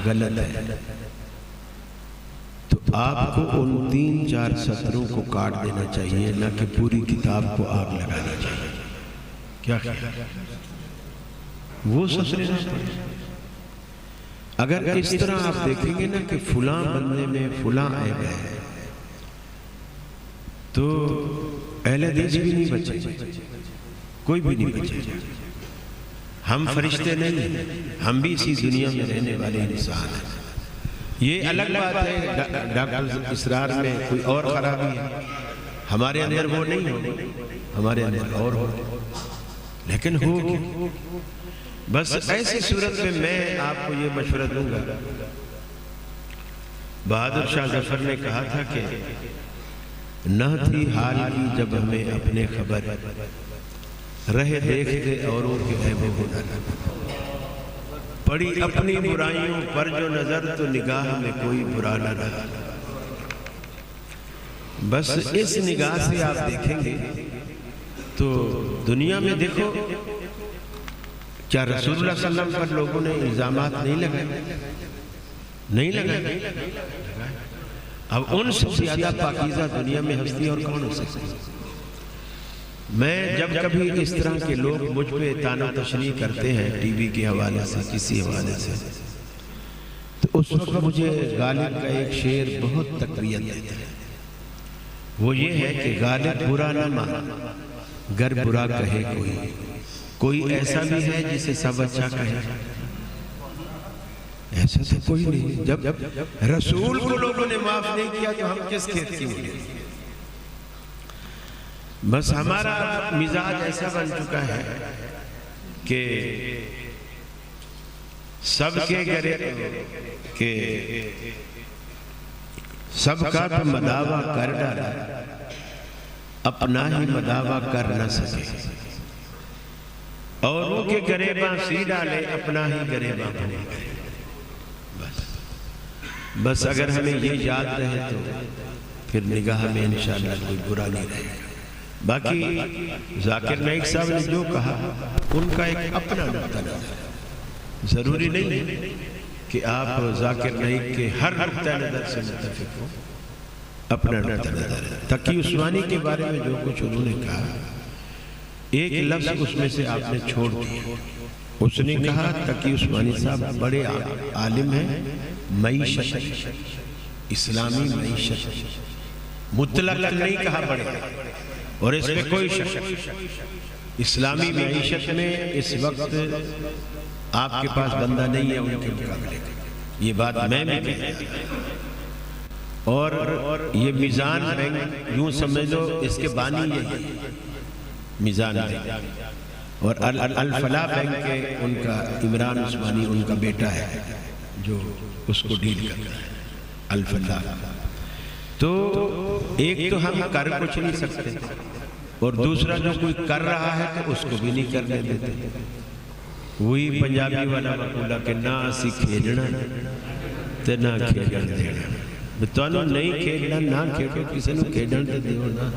غلط ہے تو آپ کو ان 3 4 سطروں کو کاٹ دینا چاہیے، نہ کہ پوری کتاب کو آگ لگانا چاہیے. کیا خیال ہے؟ وہ سطریں نہ پڑھیں. اگر اس طرح آپ دیکھیں گے نا کہ فلاں بندے میں فلاں عیب ہے تو اہل حدیث بھی نہیں بچے، کوئی بھی نہیں بچے. ہم فرشتے نہیں ہیں، ہم بھی اسی دنیا میں رہنے والے انسان ہیں. یہ الگ بات ہے ڈاکٹر اسرار میں کوئی اور خرابی ہے، ہمارے اندر وہ نہیں ہوگی، ہمارے اندر اور ہوگی، لیکن ہوگی. بس ایسی صورت میں میں آپ کو یہ مشورہ دوں گا، بہادر شاہ ظفر نے کہا تھا کہ نہ تھی حال کی جب ہمیں اپنے خبر، رہے دیکھتے اوروں کے عیب و گناہ، پڑی اپنی برائیوں پر جو نظر تو نگاہ میں کوئی برا نہ رہا. بس اس نگاہ سے آپ دیکھیں گے تو دنیا میں دیکھو کیا رسول اللہ صلی اللہ علیہ وسلم پر لوگوں نے الزامات نہیں لگائے. اب ان سے زیادہ پاکیزہ دنیا میں ہستی اور کون ہو سکتی؟ میں جب کبھی اس طرح کے لوگ مجھ پہ طعن و تشنیع کرتے ہیں ٹی وی کے حوالے سے کسی حوالے سے، تو اس وقت مجھے غالب کا ایک شعر بہت تقویت دیتا ہے. وہ یہ ہے کہ غالب برا نہ مان گر برا کہے کوئی ایسا بھی ہے جسے سب اچھا کہے. ایسا تو کوئی نہیں. جب رسول کو لوگوں نے معاف نہیں کیا تو ہم کس کھیت کی ملے. بس ہمارا مزاج ایسا بن چکا ہے کہ سب کے گرے کہ سب کا تو مداوع کر ڈالا، اپنا ہی مداوع کر نہ سکے. اوروں کے گریباں سی ڈالے، اپنا ہی گریباں بنے. بس اگر ہمیں یہ یاد رہے تو پھر نگاہ میں انشاءاللہ کوئی برا نہیں رہے گا. باقی ذاکر نائک صاحب نے جو کہا ان کا ایک اپنا نقطہ نظر ہے. ضروری نہیں ہے کہ آپ ذاکر نائک کے ہر نقطہ نظر سے متفق ہو. اپنا نقطہ نظر ہے. تقی عثمانی کے بارے میں جو کچھ انہوں نے کہا، ایک لفظ اس میں سے آپ نے چھوڑ دیا. اس نے کہا تقی عثمانی صاحب بڑے عالم ہیں معیشت، اسلامی معیشت. مطلق نہیں کہا بڑے، اور اس میں کوئی شک. اسلامی معیشت میں اس وقت آپ کے پاس بندہ نہیں ہے ان کے مقابلے. یہ بات میں بھی کہتا ہوں. اور یہ میزان بینک یوں سمجھ لو اس کے بانی یہی میزان بینک. اور الفلاح بینک کے ان کا عمران عثمانی ان کا بیٹا ہے جو اس کو ڈیل کرتا ہے. الفلاح. تو ایک تو ہم کر کچھ نہیں سکتے، اور دوسرا جو کوئی کر رہا ہے تو اس کو بھی نہیں کرنے دیتے. وہی پنجابی والا مقولہ کہ نہ اسی کھیلنا تے نہ کھیلن دینا. بتانو نہیں کھیلنا نہ کھیلو، کسی نے کھیلن تے دیو نا.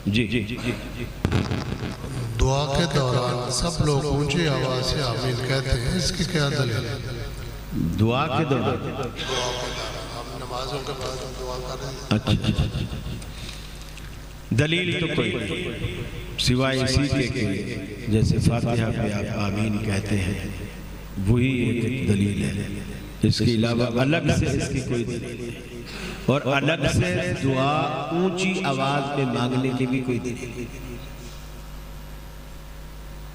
جی دعا کے دوران سب لوگ اونچی آواز سے آمین کہتے ہیں، اس کی کیا دلیل ہے؟ دعا کے دوران ہم نمازوں کے بعد دعا کر رہے ہیں. اچھا، دلیل تو کوئی نہیں سوائے اسی کے کہ جیسے فاتحہ پہ آپ آمین کہتے ہیں وہی ایک دلیل ہے. اس کے علاوہ الگ سے اس کی کوئی دلیل نہیں. اور الگ سے دعا اونچی آواز میں مانگنے کی بھی کوئی دلیل نہیں.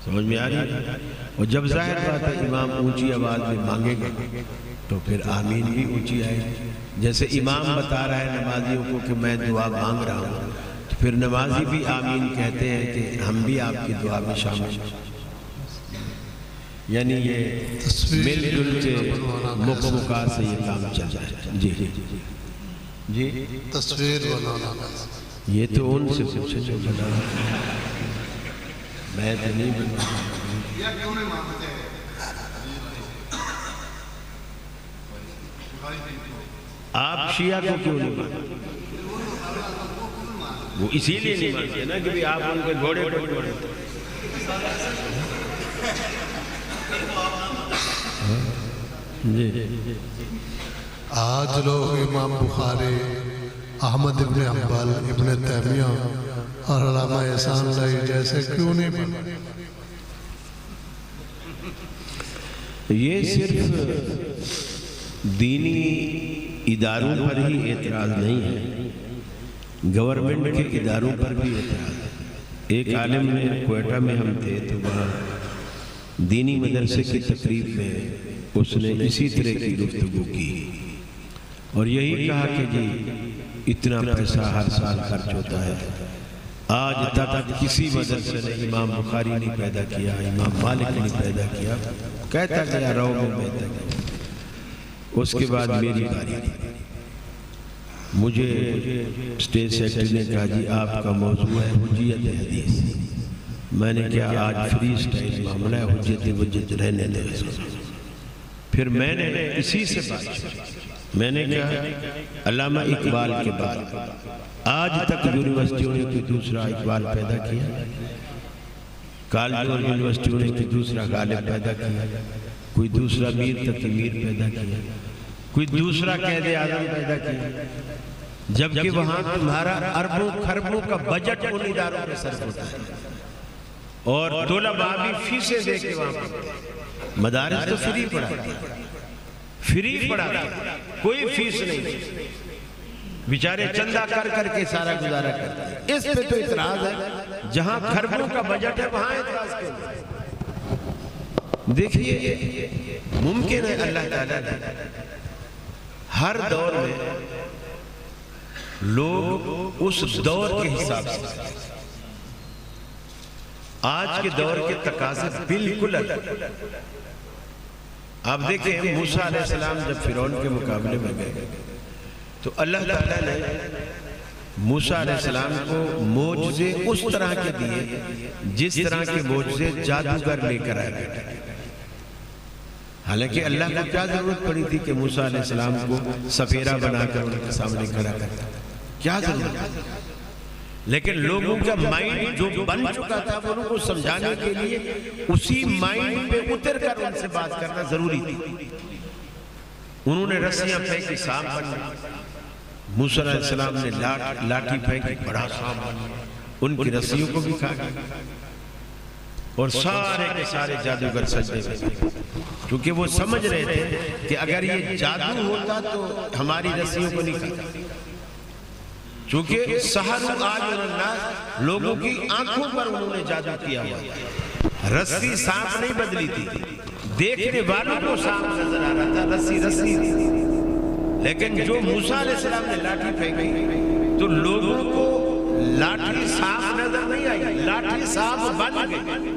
سمجھ میں آ رہی ہے؟ اور جب ظاہر بات ہے امام اونچی آواز میں مانگے گا تو پھر آمین بھی اونچی آئے گی. جیسے امام بتا رہا ہے نمازیوں کو کہ میں دعا مانگ رہا ہوں، تو پھر نمازی بھی آمین کہتے ہیں کہ ہم بھی آپ کی دعا میں شامل ہیں. یعنی یہ مل جل کے مقامہ سے یہ کام چل رہا ہے. جی تصویر بنانا، یہ تو ان سے پوچھے جو بنا، میں تو نہیں بنا. آپ شیعہ کو کیوں نہیں مانتے؟ وہ اسی لیے نہیں مانتے نا کہ آپ ان کے گھوڑے پر گھوڑے. آج لوگ امام بخاری، احمد ابن حنبل، ابن تیمیہ اور علامہ احسان اللہ جیسے کیوں نہیں بنے؟ یہ صرف دینی اداروں پر ہی اعتراض نہیں ہے، گورنمنٹ کے اداروں پر بھی اعتراض ہے. ایک عالم نے کوئٹہ میں ہم تھے تو وہاں دینی مدرسے کی تقریب میں اس نے اسی طرح کی گفتگو کی اور یہی کہا کہ جی اتنا پیسہ ہر سال خرچ ہوتا ہے. آج تک کسی مدرسے نے امام بخاری نہیں پیدا کیا، امام مالک نہیں پیدا کیا. کہتا گیا رو میں بہتا گیا. اس کے بعد میری باری تھی. مجھے اسٹیج سیکٹری نے کہا جی آپ کا موضوع ہے حجیت حدیث. میں نے کہا آج فری سٹائل معاملہ ہے، حجت رہنے دے. پھر میں نے اسی سے بات میں نے کہا علامہ اقبال کے بعد آج تک یونیورسٹیوں نے کوئی دوسرا اقبال پیدا کیا، کالج اور یونیورسٹیوں نے کوئی دوسرا غالب پیدا کیا، کوئی دوسرا میر تقی میر پیدا کیا، کوئی دوسرا قائد اعظم پیدا کیا، جبکہ وہاں تمہارا اربوں خربوں کا بجٹ ان اداروں میں صرف ہوتا ہے اور طلباء بھی فیسیں دے کے وہاں پڑھتے ہیں. مدارس تو فری پڑھاتے ہیں، کوئی فیس نہیں، بیچارے چندہ کر کر کے سارا گزارا کرتے ہیں. اس پہ تو اعتراض ہے. جہاں خربوں کا بجٹ ہے وہاں اعتراض کیوں نہیں؟ دیکھیے ممکن ہے اللہ تعالیٰ نے ہر دور میں لوگ اس دور کے حساب سے، آج کے دور کے تقاضے بالکل الگ۔ آپ دیکھیں موسیٰ علیہ السلام جب فرعون کے مقابلے میں گئے تو اللہ تعالیٰ نے موسیٰ علیہ السلام کو معجزے اس طرح کے دیے جس طرح کے معجزے جادوگر لے کر آئے بیٹھے۔ حالانکہ اللہ کو کیا ضرورت پڑی تھی کہ موسیٰ علیہ السلام کو سفیرہ بنا کر ان کے سامنے کھڑا کرتا، کیا ضرورت تھی؟ لیکن لوگوں کا مائنڈ جو بن چکا تھا وہ ان کو سمجھانے کے لیے اسی مائنڈ پہ اتر کر ان سے بات کرنا ضروری تھی۔ انہوں نے رسیاں پھینکی، سانپ بن گئی۔ موسیٰ علیہ السلام نے لاٹھی پھینکی، بڑا سانپ بن گیا، ان کی رسیوں کو بھی کھا گیا، اور سارے کے سارے جادوگر سجدے میں گئے، کیونکہ وہ سمجھ رہے تھے کہ اگر یہ جادو ہوتا تو ہماری رسیوں کو نہیں کھاتا۔ چونکہ سحروا اعین الناس، لوگوں کی آنکھوں پر انہوں نے جادو کیا ہوا، رسی سانپ نہیں بدلی تھی، دیکھنے والوں کو سانپ نظر آ رہا تھا، رسی رسی تھی۔ لیکن جو موسیٰ علیہ السلام نے لاٹھی پھینکی تو لوگوں کو لاٹھی سانپ نظر نہیں آئی، لاٹھی سانپ بن گئی،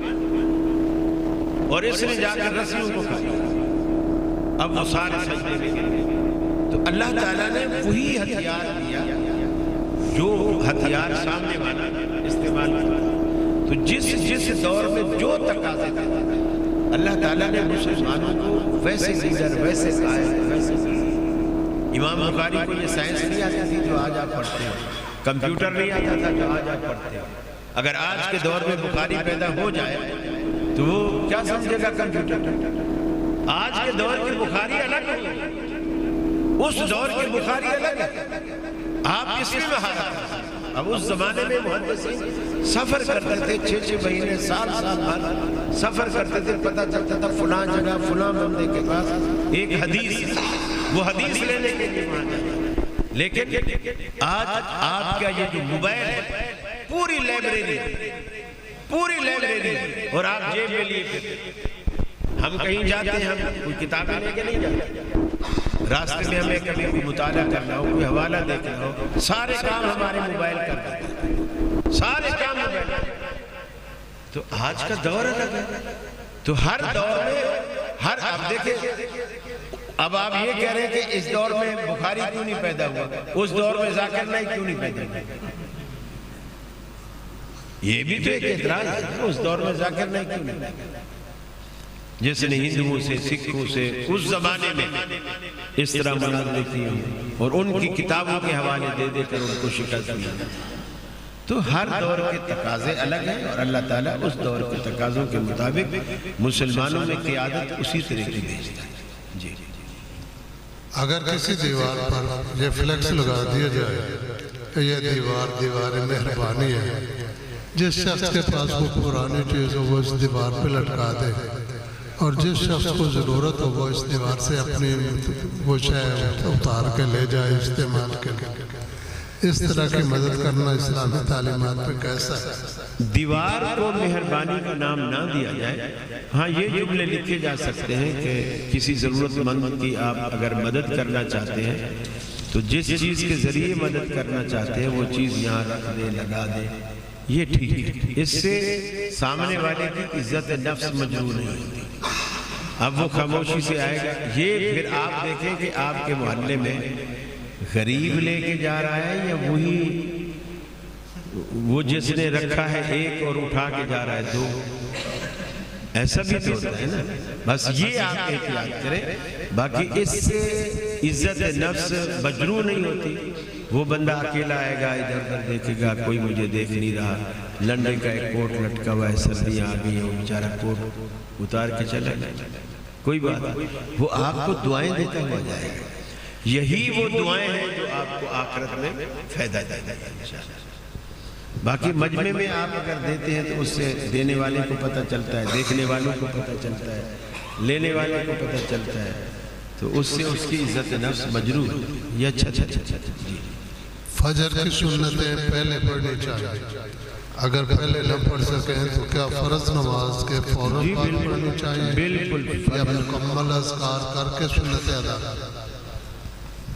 اور اس نے جا کر رسیوں کو کھایا۔ اب وہ سارے سجدے میں گئے۔ تو اللہ تعالیٰ نے وہی ہتھیار دیا جو ہتھیار سامنے والا استعمال کرتا۔ تو جس دور میں جو تقاضے تھے اللہ تعالیٰ نے مسلمانوں کو ویسے لیڈر، ویسے قائد، ویسے امام بخاری کو یہ سائنس نہیں آتی تھی جو آج آپ پڑھتے ہیں، کمپیوٹر نہیں آتا تھا جو آج آپ پڑھتے ہیں۔ اگر آج کے دور میں بخاری پیدا ہو جائے تو وہ کیا سمجھے گا کمپیوٹر؟ آج کے دور کی بخاری الگ ہے، اس دور کی بخاری الگ ہے۔ آپ کس میں مہارت؟ اب اس زمانے میں محدثین سفر کرتے تھے، 6 مہینے، سال بعد سفر کرتے تھے، پتہ چلتا تھا فلاں جگہ فلاں بندے کے پاس ایک حدیث، وہ حدیث لینے کے لیے وہاں جاتے۔ لیکن آج آپ کا یہ جو موبائل ہے، پوری لائبریری، اور آپ جیب میں لیے پھرتے۔ ہم کہیں جاتے ہیں، ہم کوئی کتابیں لے کے نہیں جاتے، راستے میں ہمیں کبھی کوئی مطالعہ کرنا ہو، کوئی حوالہ دیکھنا ہو، سارے کام ہمارے موبائل کر دیتے ہیں، سارے کام موبائل۔ تو آج کا دور الگ ہے۔ تو ہر دور میں اب دیکھیں، اب آپ یہ کہہ رہے ہیں کہ اس دور میں بخاری کیوں نہیں پیدا ہوا، اس دور میں ذاکر نائک کیوں نہیں پیدا ہوا؟ یہ بھی تو ایک اعتراض ہے، اس دور میں ذاکر نائک کیوں نہیں پیدا ہوا؟ جس نے ہندوؤں سے، سکھوں سے اس زمانے میں اس طرح مناظرے کیے اور ان کی کتابوں کے حوالے دے دے کر ان کو شکست دی۔ تو ہر دور کے تقاضے الگ ہیں، اور اللہ تعالیٰ اس دور کے تقاضوں کے مطابق مسلمانوں میں قیادت اسی طرح کی بھیجتا ہے۔ جی اگر کسی دیوار پر یہ فلیکس لگا دیا جائے کہ یہ دیوار مہربانی ہے، جس شخص کے پاس وہ پرانی چیز ہو وہ اس دیوار پہ لٹکا دے، اور جس شخص کو ضرورت ہو وہ اس دیوار سے اپنی وہ شے اتار کے لے جائے استعمال کے لیے۔ اس طرح کی مدد کرنا اسلامی تعلیمات پہ کیسا ہے؟ دیوار کو مہربانی کا نام نہ دیا جائے۔ ہاں یہ جملے لکھے جا سکتے ہیں کہ کسی ضرورت مند کی آپ اگر مدد کرنا چاہتے ہیں تو جس چیز کے ذریعے مدد کرنا چاہتے ہیں وہ چیز یہاں رکھ دے، لگا دے، یہ ٹھیک ہے۔ اس سے سامنے والے کی عزت نفس مجروح نہیں ہوتی۔ اب وہ خاموشی سے آئے گا، یہ پھر آپ دیکھیں کہ آپ کے محلے میں غریب لے کے جا رہا ہے یا وہ جس نے رکھا ہے ایک اور اٹھا کے جا رہا ہے 2، ایسا بھی تو ہوتا ہے نا۔ بس یہ آپ احتیاط کریں، باقی اس سے عزت نفس مجروح نہیں ہوتی۔ وہ بندہ اکیلا آئے گا، ادھر ادھر دیکھے گا، کوئی مجھے دیکھ نہیں رہا، لنڈے کا ایک کوٹ لٹکا ہوا ہے، سردیاں آ گئی ہیں، وہ بیچارہ کوٹ اتار کے چلا گیا، کوئی بات نہیں، وہ آپ کو دعائیں دیتا ہوا جائے گا۔ یہی وہ دعائیں ہیں جو آپ کو آخرت میں فائدہ دے گا انشاءاللہ۔ باقی مجمع میں آپ اگر دیتے ہیں تو اس سے دینے والے کو پتہ چلتا ہے، دیکھنے والوں کو پتہ چلتا ہے، لینے والے کو پتہ چلتا ہے، تو اس سے اس کی عزت نفس مجروح ہے۔ یہ اچھا جی۔ فجر کی سنتیں پہلے پڑھنی چاہیے، اگر پہلے نہ پڑھ سکیں تو کیا فرض نماز کے فوراً بعد پڑھنی چاہیے؟ بالکل یا مکمل اذکار کر کے سنت ادا کریں؟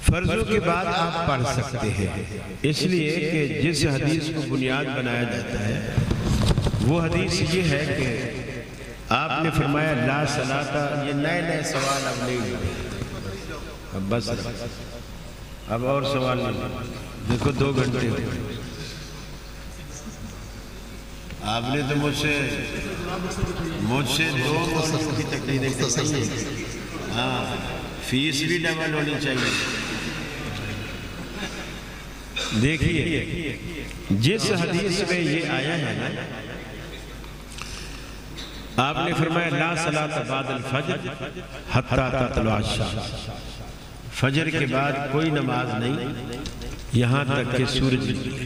فرضوں کے بعد آپ پڑھ سکتے ہیں، اس لیے کہ جس حدیث کو بنیاد بنایا جاتا ہے وہ حدیث یہ ہے کہ آپ نے فرمایا لا صلاۃ، یہ نئے سوال اب نہیں ہوئے، اب بس اب اور سوال نہیں، دیکھو 2 گھنٹے ہو آپ نے تو مجھ سے 2 مولویوں کی تقریریں کی، ہاں فیس بھی ڈبل ہونی چاہیے۔ دیکھیے جس حدیث میں یہ آیا ہے نا، آپ نے فرمایا لا صلاۃ بعد الفجر حتی تطلع الشمس، فجر کے بعد کوئی نماز نہیں یہاں تک کہ سورج نکلے،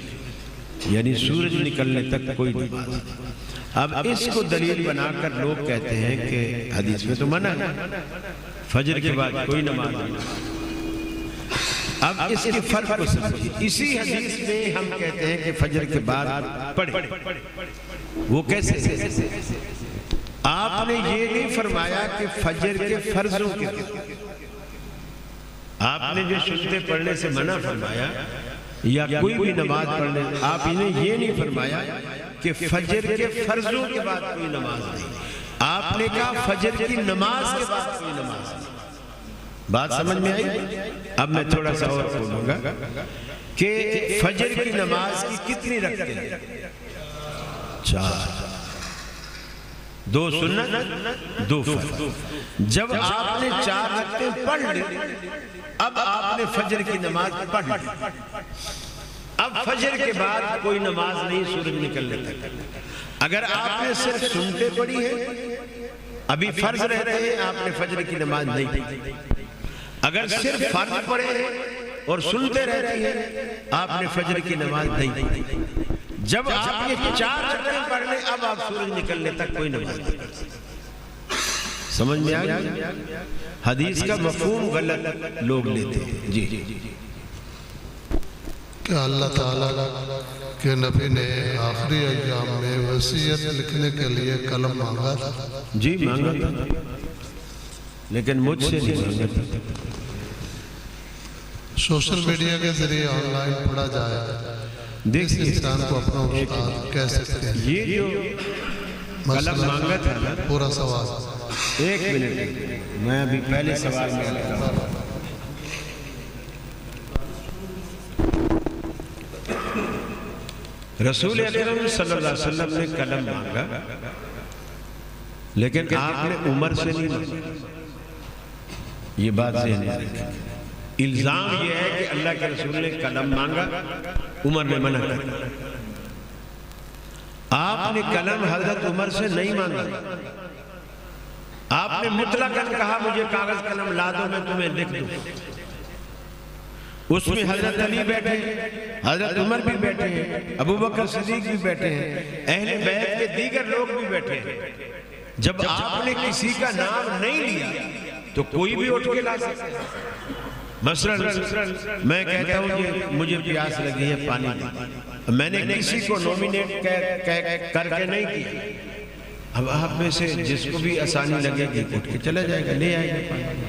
یعنی سورج نکلنے تک کوئی نماز نہیں۔ اب اس کو دلیل بنا کر لوگ کہتے ہیں کہ حدیث میں تو منع ہے، فجر کے بعد کوئی نماز نہیں۔ اب اس کے فرق کو سمجھیں، اسی حدیث میں ہم کہتے ہیں کہ فجر کے بعد پڑھیں، وہ کیسے؟ آپ نے یہ نہیں فرمایا کہ فجر کے فرضوں کے بعد، آپ نے جو سنتے پڑھنے سے منع فرمایا یا کوئی بھی نماز پڑھنے، آپ نے یہ نہیں فرمایا کہ فجر کے فرضوں کے بعد کوئی نماز نہیں، آپ نے کہا فجر کی نماز کے بعد کوئی نماز نہیں۔ بات سمجھ میں آئی؟ اب میں تھوڑا سا اور بولوں گا کہ فجر کی نماز کی کتنی رکعتیں ہیں؟ 4، 2 سنت 2 فرض۔ جب آپ نے 4 رکعتیں پڑھ لی، اب آپ نے فجر کی نماز پڑھ لی، اب فجر کے بعد کوئی نماز نہیں سورج نکلنے تک۔ اگر آپ نے صرف سنتے پڑھی ہے، ابھی فرض رہتے ہیں، آپ نے فجر کی نماز نہیں پڑھی۔ اگر صرف فرض پڑھے ہیں اور سنتے رہتے ہیں، آپ نے فجر کی نماز نہیں پڑھی۔ جب آپ یہ 4 رکعتیں پڑھ لیں، اب آپ سورج نکلنے تک کوئی نماز نہیں پڑھ سکتے۔ سمجھ میں آیا؟ حدیث کا مفہوم غلط لوگ لیتے ہیں۔ جی کہ اللہ تعالیٰ کے نبی نے آخری ایام میں وصیت لکھنے کے لیے قلم مانگا تھا؟ جی مانگا تھا، لیکن مجھ سے نہیں مانگا تھا۔ سوشل میڈیا کے ذریعے آن لائن پڑھا جائے، اس انسان کو اپنا استاد کہہ سکتے ہیں؟ یہ جو قلم مانگا تھا نا، پورا سوال 1 منٹ، میں ابھی پہلے سوال میں لگا ہوں۔ رسول اکرم صلی اللہ علیہ وسلم نے قلم مانگا، لیکن آپ نے عمر سے نہیں مانگا۔ یہ بات ذہن میں رکھیں۔ الزام یہ ہے کہ اللہ کے رسول نے قلم مانگا، عمر نے منع کر۔ آپ نے قلم حضرت عمر سے نہیں مانگا، آپ نے مطلقاً کہا مجھے کاغذ قلم لا دو، میں تمہیں لکھ دوں۔ اس میں حضرت علی بیٹھے ہیں، حضرت عمر بھی بیٹھے ہیں، ابو بکر صدیق بھی بیٹھے ہیں، اہل بیت کے دیگر لوگ بھی بیٹھے ہیں۔ جب آپ نے کسی کا نام نہیں لیا تو کوئی بھی اٹھ کے لا سکتا ہے۔ مثلا میں کہتا ہوں کہ مجھے پیاس لگی ہے، پانی دے، میں نے کسی کو نومینیٹ کر کے نہیں کیا، اب آپ میں سے جس کو بھی آسانی لگے گی اٹھ کے چلا جائے گا، لے آئے گا پانی۔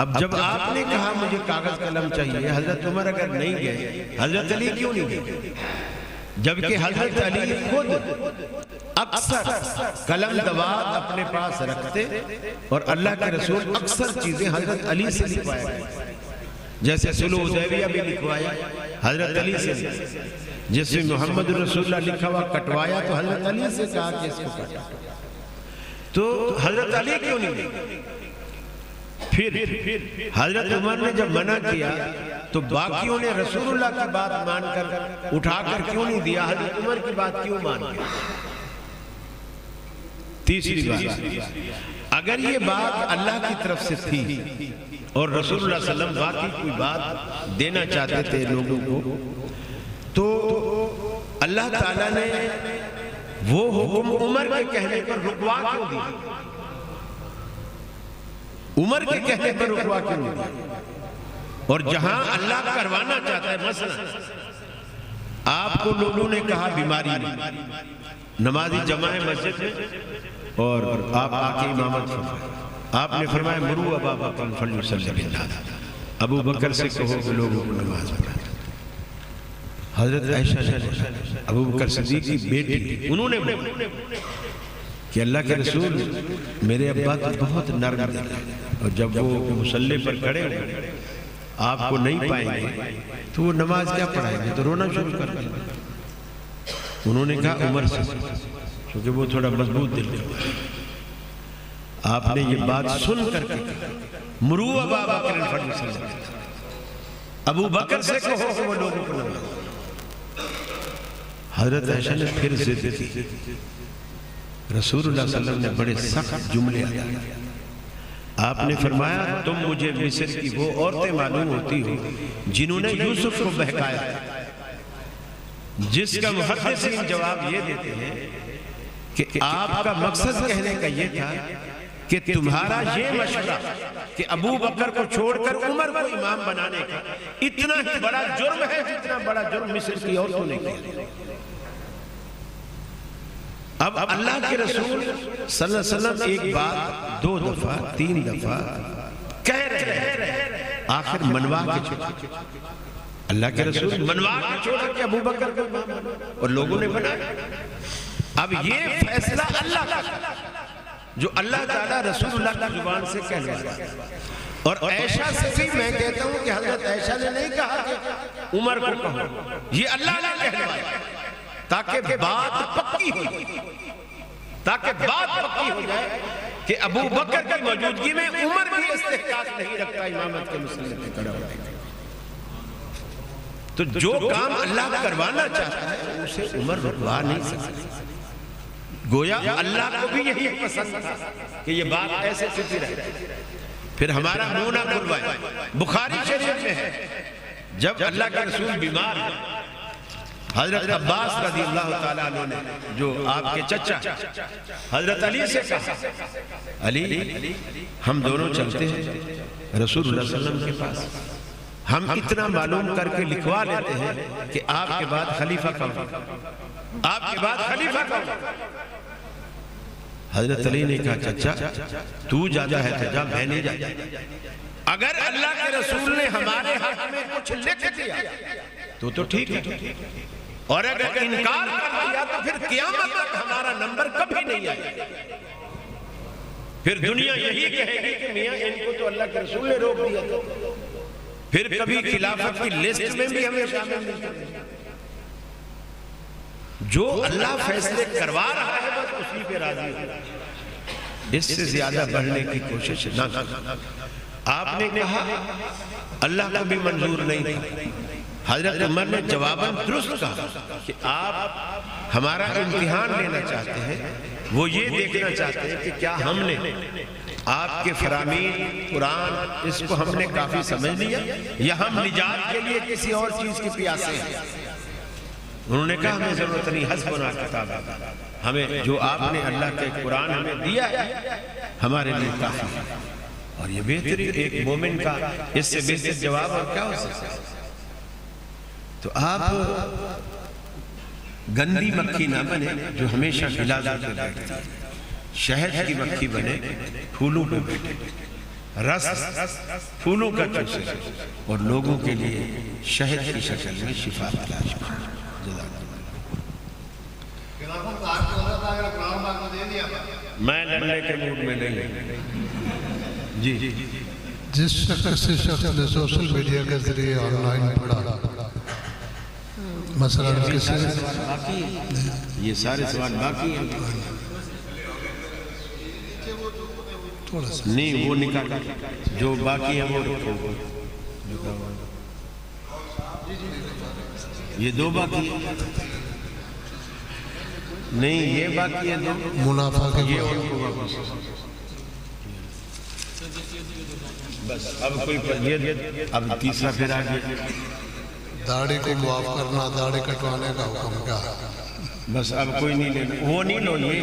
اب جب آپ نے کہا مجھے کاغذ قلم چاہیے، حضرت عمر اگر نہیں گئے، حضرت علی کیوں نہیں گئے؟ جبکہ حضرت علی خود اکثر قلم دوات اپنے پاس رکھتے اور اللہ کے رسول اکثر چیزیں حضرت علی سے لکھوایا گئے، جیسے صلح حدیبیہ بھی لکھوایا حضرت علی سے، جس میں محمد رسول اللہ لکھا ہوا کٹوایا تو حضرت علی سے کہا کہ اس کو کٹا۔ تو حضرت علی کیوں نہیں گئے؟ پھر حضرت عمر نے جب منع کیا تو باقیوں نے رسول اللہ کی بات مان کر اٹھا کر کیوں نہیں دیا، حضرت عمر کی بات کیوں مان گیا؟ تیسری بات، اگر یہ بات اللہ کی طرف سے تھی اور رسول اللہ صلی اللہ علیہ وسلم واقعی کوئی بات دینا چاہتے تھے لوگوں کو، تو اللہ تعالیٰ نے وہ حکم عمر کے کہنے پر رکوا کیوں دیا؟ عمر کے کہنے پر رکوا کیوں دیا؟ اور جہاں اللہ کروانا چاہتا ہے، مثلا آپ کو لوگوں نے کہا بیماری میں، نمازی جمع ہے مسجد میں اور آپ آ کے امامت فرمائے. آپ نے فرمایا مرو ابا بکر فلیصلی بالناس، ابو بکر سے کہو کہ لوگوں کو نماز پڑھائیں. حضرت عائشہ نے ابو بکر صدیق کی بیٹی انہوں نے بولا کہ اللہ کے رسول میرے ابا تو بہت نرم دل ہے، اور جب وہ مصلی پر کھڑے ہوئے آپ کو نہیں پائیں گے تو وہ نماز کیا پڑھائیں گے، تو رونا شروع کر دیا. انہوں نے کہا عمر سے، کیونکہ وہ تھوڑا مضبوط دل کا. آپ نے یہ بات سن کر کے مرو ابا بکر فلیصلی، ابو بکر سے کہو کہ وہ لوگوں کو نماز. حضرت عائشہ نے پھر ضد کی. رسول اللہ صلی اللہ علیہ وسلم نے بڑے سخت جملے ادا کیے. آپ نے فرمایا تم مجھے مصر کی وہ عورتیں معلوم ہوتی ہو جنہوں نے یوسف کو بہکایا، جس کا محدثین جواب یہ دیتے ہیں کہ آپ کا مقصد کہنے کا یہ تھا کہ تمہارا یہ مشورہ کہ ابو بکر کو چھوڑ کر عمر کو امام بنانے کا اتنا ہی بڑا جرم ہے جتنا بڑا جرم مصر کی عورتوں نے کیا. اب اللہ کے رسول صلی اللہ علیہ وسلم ایک بات 2 دفعہ 3 دفعہ کہہ رہے ہیں، آخر منوا کے چھوڑا. اللہ کے رسول منوا کے چھوڑا کہ ابو بکر کو امام بنا، اور لوگوں نے بنایا. اب یہ فیصلہ اللہ کا جو اللہ تعالیٰ رسول اللہ کی زبان سے کہلوایا. اور عائشہ سے بھی میں کہتا ہوں کہ حضرت عائشہ نے نہیں کہا کہ عمر کو کہو، یہ اللہ نے کہلوایا تاکہ بات پکی ہو جائے، تاکہ بات پکی ہو جائے کہ ابو بکر کی موجودگی میں عمر بھی استحقاق نہیں رکھتا امامت کے مصلی پہ کھڑا ہونے کا. تو جو کام اللہ کروانا چاہتا ہے اسے عمر رکوا نہیں سکتا. گویا اللہ کو بھی یہی پسند تھا کہ یہ بات ایسے سیدھی رہے. پھر ہمارا منہ نہ کھلوائے. بخاری شریف میں ہے جب اللہ کے رسول بیمار ہیں، حضرت عباس رضی اللہ تعالیٰ عنہ نے جو آپ کے چچا حضرت علی سے کہا علی ہم دونوں چلتے ہیں رسول اللہ صلی اللہ علیہ وسلم کے پاس، ہم اتنا معلوم کر کے لکھوا لیتے ہیں کہ آپ کے بعد خلیفہ کون، آپ کے بعد خلیفہ کون. حضرت علی نے کہا چچا تو جاتا ہے تو جا، میں نہیں جاتا. اگر اللہ کے رسول نے ہمارے حق میں کچھ لکھ دیا تو ٹھیک ہے، اور اگر انکار کر دیا تو پھر قیامت تک ہمارا نمبر کبھی نہیں آئے گا. پھر دنیا یہی کہے گی کہ میاں ان کو تو اللہ کے رسول نے روک دیا تھا، پھر کبھی خلافت کی لسٹ میں بھی ہمیں شامل نہیں کریں. جو اللہ فیصلے کروا رہا ہے بس اسی پہ راضی ہو، اس سے زیادہ بڑھنے کی کوشش نہ کریں. آپ نے کہا اللہ کو بھی منظور نہیں تھا. حضرت عمر نے جواباً درست کہا کہ آپ ہمارا امتحان لینا چاہتے ہیں، وہ یہ دیکھنا چاہتے ہیں کہ کیا ہم نے آپ کے فرامین قرآن اس کو ہم نے کافی سمجھ لیا یا ہم نجات کے لیے کسی اور چیز کی پیاسے ہیں. انہوں نے کہا ہمیں ضرورت نہیں، حسبنا کتاب، ہمیں جو آپ نے اللہ کے قرآن ہمیں دیا ہے ہمارے لیے کافی ہے. اور یہ بہتری ایک مومن کا اس سے بہتر جواب اور کیا ہو سکتا ہے. تو آپ گندی مکھی نہ بنے جو ہمیشہ غلازوں پہ بیٹھتی ہے، شہد کی مکھی بنے پھولوں پہ بیٹھے، رس پھولوں کا چوسے اور لوگوں کے لیے شہد کی شکل میں شفا تلاش کرے. میں لڑنے کے موڈ میں نہیں. جی جس شخص نے سوشل میڈیا کے ذریعے آن لائن پڑھا، مثلا کسی یہ سارے سوال باقی ہیں نہیں، وہ نکالا جو باقی ہیں وہ رکھو. یہ 2 باقی ہیں نہیں، یہ باقی ہے 2 منافع کے یہ ان کو واپس. بس اب کوئی اب تیسرا پھر آگے داڑھی کو معاف کرنا، داڑھی کٹوانے کا حکم کیا ہے؟ بس اب کوئی نہیں لینا، وہ نہیں لو، یہ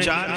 4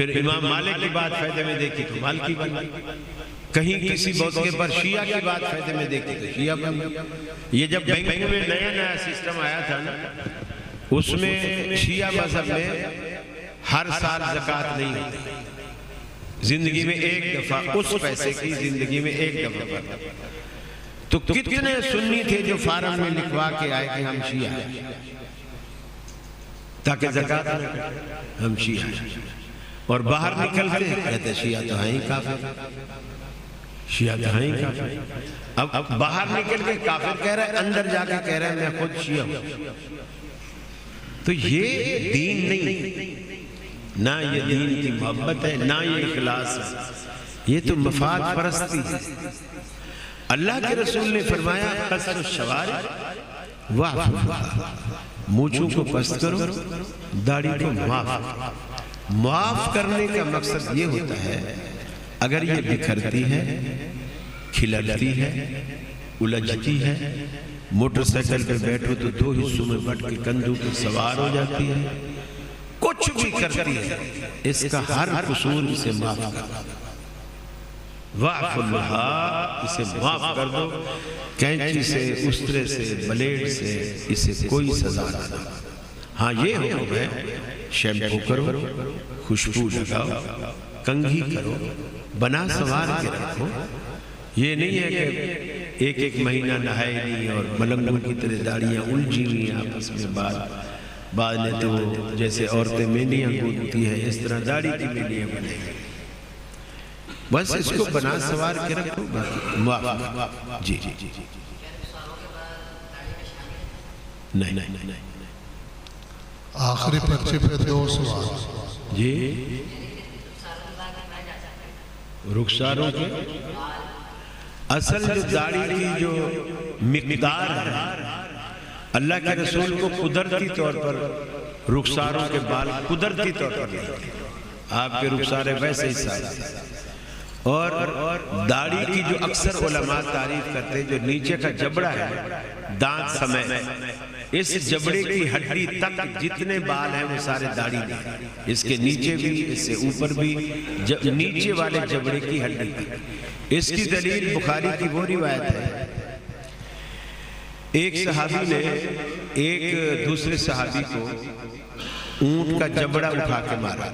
پھر امام مالک کی بات فائدے میں دیکھی تو مالکی بن گئی، کہیں کسی موقع پر شیعہ کی بات فائدے میں دیکھی تو شیعہ بن گئی۔ یہ جب بینک میں نیا سسٹم آیا تھا نا، اس میں شیعہ مذہب میں ہر سال زکوٰۃ نہیں ہوتی، زندگی میں ایک دفعہ اس پیسے کی زندگی میں ایک دفعہ پر۔ تو کتنے سنی تھے جو فارم میں لکھوا کے آئے کہ ہم شیعہ ہیں، تاکہ زکوٰۃ نہ کٹے، ہم شیعہ ہیں، اور باہر نکلتے کہتے شیعہ تو ہیں ہی کافر، شیعہ تو ہیں ہی کافر۔ اب باہر نکل کے کافر کہہ رہا ہے، اندر جا کے کہہ رہا ہے میں خود شیعہ ہوں۔ تو یہ دین نہیں، نہ یہ دین کی محبت ہے، نہ یہ اخلاص ہے، یہ تو مفاد پرستی ہے۔ اللہ کے رسول نے فرمایا قصر الشوارب واعفوا، مونچھوں کو پست کرو، داڑھی کو معاف کرنے کا مقصد یہ ہوتا ہے اگر یہ بکھرتی ہے، کھلتی ہے، الجھتی ہے، موٹر سائیکل پہ بیٹھو تو دو حصوں میں بٹ کے کندھوں پر سوار ہو جاتی ہے، کچھ بھی کرتی ہے، اس کا ہر قصور اسے معاف کر دو، واعفوا لہا، اسے معاف کر دو، کینچی سے، استرے سے، بلیڈ سے اسے کوئی سزا نہ دو۔ ہاں یہ حکم ہے شیمپو کرو، خوشبو لگاؤ، کنگھی کرو، بنا سوار کے رکھو۔ یہ نہیں ہے کہ ایک ایک مہینہ نہائے نہیں اور ملنگوں کی طرح داڑیاں الجھی ہوئی آپس میں، بعد نے تو جیسے عورتیں مینیاں گونتی ہیں اس طرح داڑھی کی مینیاں بنے گی۔ بس اس کو بنا سوار کے رکھو، معاف۔ جی جی جی نہیں، آخری پرچے پہ 2 سوال۔ جی رخساروں کے اصل جو داڑھی کی جو مقدار ہے، اللہ کے رسول کو قدرتی طور پر رخساروں کے بال قدرتی طور پر نہیں، آپ کے رخسارے ویسے ہی سائے، اور داڑھی کی جو اکثر علماء تعریف کرتے ہیں جو نیچے کا جبڑا ہے دانت سمیت، اس جبڑے کی ہڈی تک جتنے بال ہیں وہ سارے داڑھی نہیں، اس کے نیچے بھی، اس سے اوپر بھی، نیچے والے جبڑے کی ہڈی تک۔ اس کی دلیل بخاری کی وہ روایت ہے، ایک صحابی نے ایک دوسرے صحابی کو اونٹ کا جبڑا اٹھا کے مارا،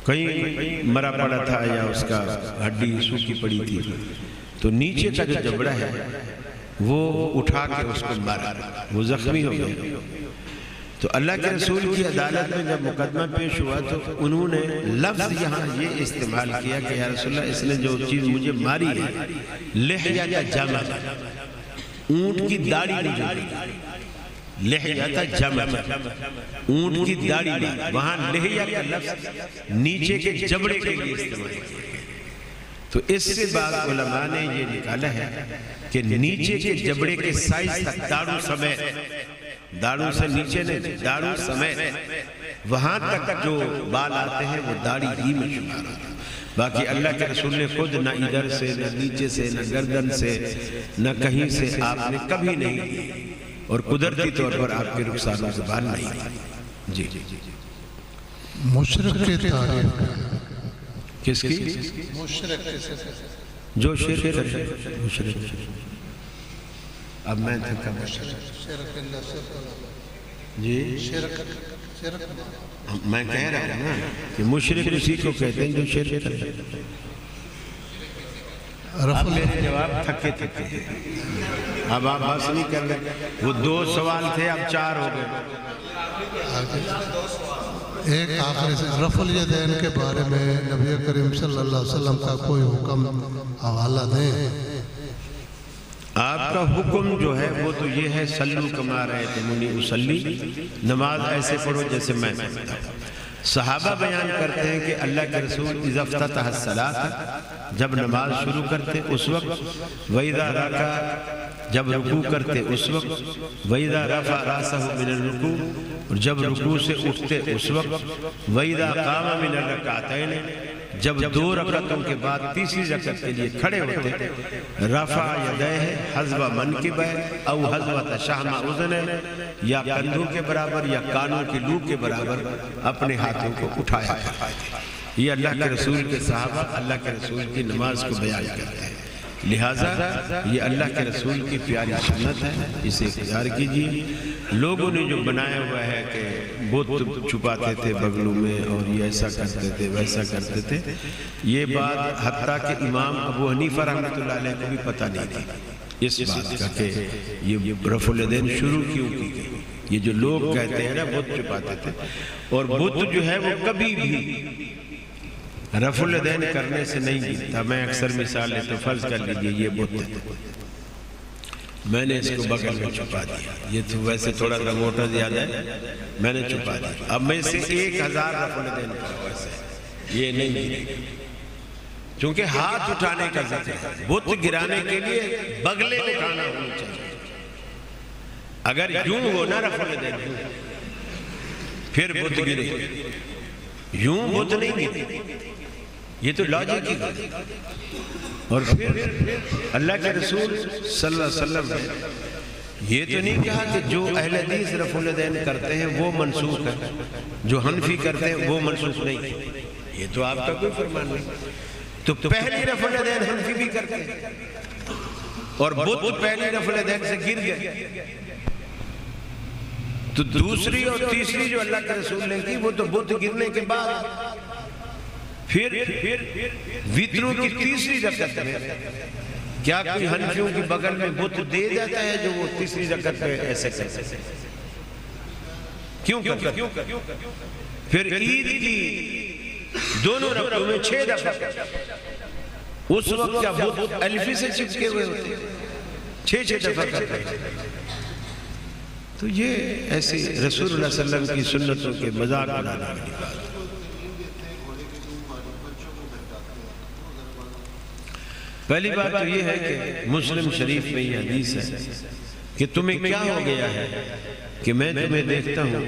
کہیں مرا پڑا تھا یا اس کا ہڈی سوکھی پڑی تھی، تو نیچے کا جو جبڑا ہے وہ اٹھا کے اس کو مارا، وہ زخمی ہو گیا۔ تو اللہ کے رسول کی عدالت میں جب مقدمہ پیش ہوا تو انہوں نے لفظ یہاں یہ استعمال کیا کہ یا رسول اللہ اس نے جو چیز مجھے ماری ہے لحیہ جمع، اونٹ کی داڑھی نہیں جو لحیہ جمع، اونٹ کی داڑھی نہیں، وہاں لحیہ کا لفظ نیچے کے جبڑے کے لیے استعمال کیا۔ تو اس سے بعض علماء نے یہ نکالا ہے کہ نیچے کے جبڑے کے سائز تک داڑھوں سمیت، داڑھوں سے نیچے نہیں، داڑھوں سمیت وہاں تک جو بال آتے ہیں وہ داڑھی ہی میں شمار ہوتا ہے۔ باقی اللہ کے رسول نے خود نہ ادھر سے، نہ نیچے سے، نہ گردن سے، نہ کہیں سے آپ نے کبھی نہیں دی، اور قدرتی طور پر آپ کے رخساروں سے بال نہیں دی۔ جی جی جی مشرک کی تعریف کس کی؟ مشرک جو شرک کرے، مشرک۔ اب میں تھکا جی میں کہہ رہا ہوں نا کہ مشرک اسی کو کہتے ہیں جو شرک کرے۔ اب میرے جواب تھکے تھکے ہیں، اب آپ بس نہیں کر رہے، وہ 2 سوال تھے اب 4 ہو گئے۔ ایک آخری سے رفع الیدین کے بارے میں نبی کریم صلی اللہ علیہ وسلم کا کوئی حکم حوالہ دیں۔ آپ کا حکم جو ہے وہ تو یہ ہے صلو کما رأیتمونی اصلی، نماز ایسے پڑھو جیسے میں پڑھتا ہوں۔ صحابہ بیان کرتے ہیں کہ اللہ کے رسول اذا افتتح الصلاۃ، جب نماز شروع کرتے اس وقت، وَإِذَا رَكَعَ، جب رکوع کرتے اس وقت، وَإِذَا رَفَعَ رَأْسَهُ مِنَ الرُّكُوعِ، اور جب رکوع سے اٹھتے اس وقت، وَإِذَا قَامَ مِنَ الرَّكْعَتَيْنِ، جب 2 رکعتوں کے بعد تیسری رکعت کے لیے کھڑے ہوتے رفع یدیہ حذو منکبہ او حذو شحم اذنہ، یا کندھوں کے برابر یا کانوں کی لو کے برابر اپنے ہاتھوں کو اٹھایا کرتے تھے۔ یہ اللہ کے رسول کے صحابہ اللہ کے رسول کی نماز کو بیان کرتے ہیں، لہٰذا یہ اللہ کے رسول کی پیاری سنت ہے، اسے اختیار کیجیے۔ لوگوں نے جو بنایا ہوا ہے کہ بت چھپاتے تھے بغلوں میں اور یہ ایسا کرتے تھے ویسا کرتے تھے، یہ بات حتیٰ کہ امام ابو حنیفہ رحمۃ اللہ علیہ کو بھی پتہ نہیں تھی اس بات کا کہ یہ رفع الیدین شروع کیوں کی گئی۔ یہ جو لوگ کہتے ہیں نا بت چھپاتے تھے، اور بت جو ہے وہ کبھی بھی رفع الیدین کرنے سے نہیں گرتا۔ میں اکثر مثال لیتا ہوں، فرض کر لیجئے یہ بت ہے، میں نے اس کو بغل میں چھپا دیا، یہ تو ویسے تھوڑا سا موٹا زیادہ ہے، میں نے چھپا دیا، اب میں اسے 1000 رفع الیدین کروں، ویسے یہ نہیں گرے گی، چونکہ ہاتھ اٹھانے کا ذکر ہے۔ بت گرانے کے لیے بغلے اٹھانا ہونا چاہیے، اگر یوں ہو نا رفع الیدین پھر بت گرے، یوں بت نہیں گرے، یہ تو لاجک کی بات ہے۔ اور پھر اللہ کے رسول صلی اللہ علیہ وسلم نے یہ تو نہیں کہا کہ جو اہل حدیث رفع الیدین کرتے ہیں وہ منسوخ ہے، جو حنفی کرتے ہیں وہ منسوخ نہیں، یہ تو آپ کا کوئی فرمان نہیں۔ تو پہلی رفع الیدین حنفی بھی کرتے ہیں، اور بت پہلی رفع الیدین سے گر گئے، تو دوسری اور تیسری جو اللہ کے رسول نے کی وہ تو بت گرنے کے بعد۔ پھر وتروں کی تیسری رکعت میں کیا کوئی حنفیوں کی بغل میں بت دے جاتا ہے جو وہ تیسری رکعت میں ایسے کرتے ہیں؟ کیوں کرتے؟ پھر عید کی دونوں رکعتوں میں 6 دفعہ، اس وقت کیا بت الفی سے چپکے ہوئے ہوتے ہیں؟ 6 دفعہ کرتے ہیں۔ تو یہ ایسی رسول اللہ صلی اللہ علیہ وسلم کی سنتوں کے مذاق اڑانے کی بات ہے۔ پہلی بات تو یہ ہے کہ مسلم شریف میں یہ حدیث ہے کہ تمہیں کیا ہو گیا ہے کہ میں تمہیں دیکھتا ہوں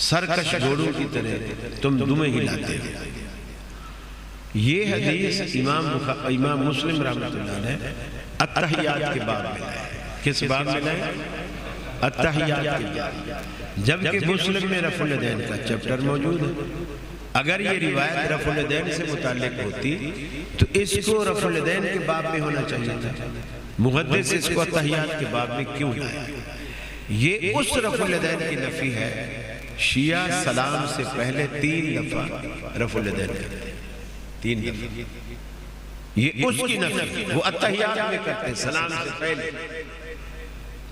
سرکش گھوڑوں کی طرح تم دمیں ہلاتے ہو۔ یہ حدیث امام مسلم رحمۃ اللہ علیہ التحیات کے باب میں لائے۔ کس باب میں لائے؟ التحیات کے باب، جبکہ مسلم میں رفع الیدین کا چپٹر موجود ہے۔ اگر یہ روایت رفع الیدین سے متعلق ہوتی تو اس کو رفع الیدین کے باب میں ہونا چاہیے تھا، محدث اس کو التحیات کے باب میں کیوں لایا؟ یہ اس رفع الیدین کی نفی ہے، شیعہ سلام سے پہلے 3 دفعہ رفع الیدین کرتے ہیں، 3 دفعہ، یہ اس کی نفی، وہ التحیات میں کرتے ہیں سلام سے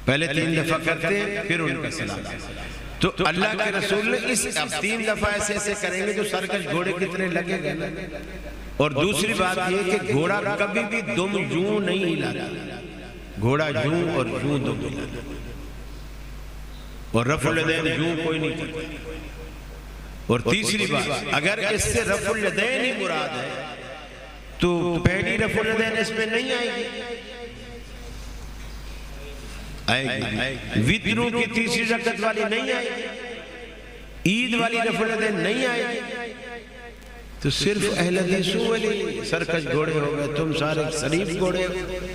پہلے 3 دفعہ کرتے ہیں پھر ان کا سلام۔ تو اللہ کے رسول نے اس اب 3 دفعہ ایسے کریں گے جو سرکش گھوڑے کی طرح لگے گا۔ اور دوسری بات یہ کہ گھوڑا کبھی بھی دم یوں نہیں ہلاتا، گھوڑا یوں اور یوں دم ہلاتا، اور رفع الیدین یوں کوئی نہیں کرتا۔ اور تیسری بات، اگر اس سے رفع الیدین ہی مراد ہے تو پہلی رفع الیدین اس میں نہیں آئے گی، وتروں کی تیسری رکعت والی نہیں آئے گی، عید والی رفع الیدین نہیں آئے گی، تو صرف اہل حدیثوں والی سرکش گھوڑے ہو گئے، تم سارے شریف گھوڑے ہو گئے۔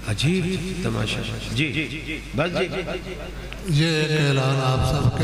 عجیب تماشا۔ جی بس جی، یہ ایک اعلان آپ سب کے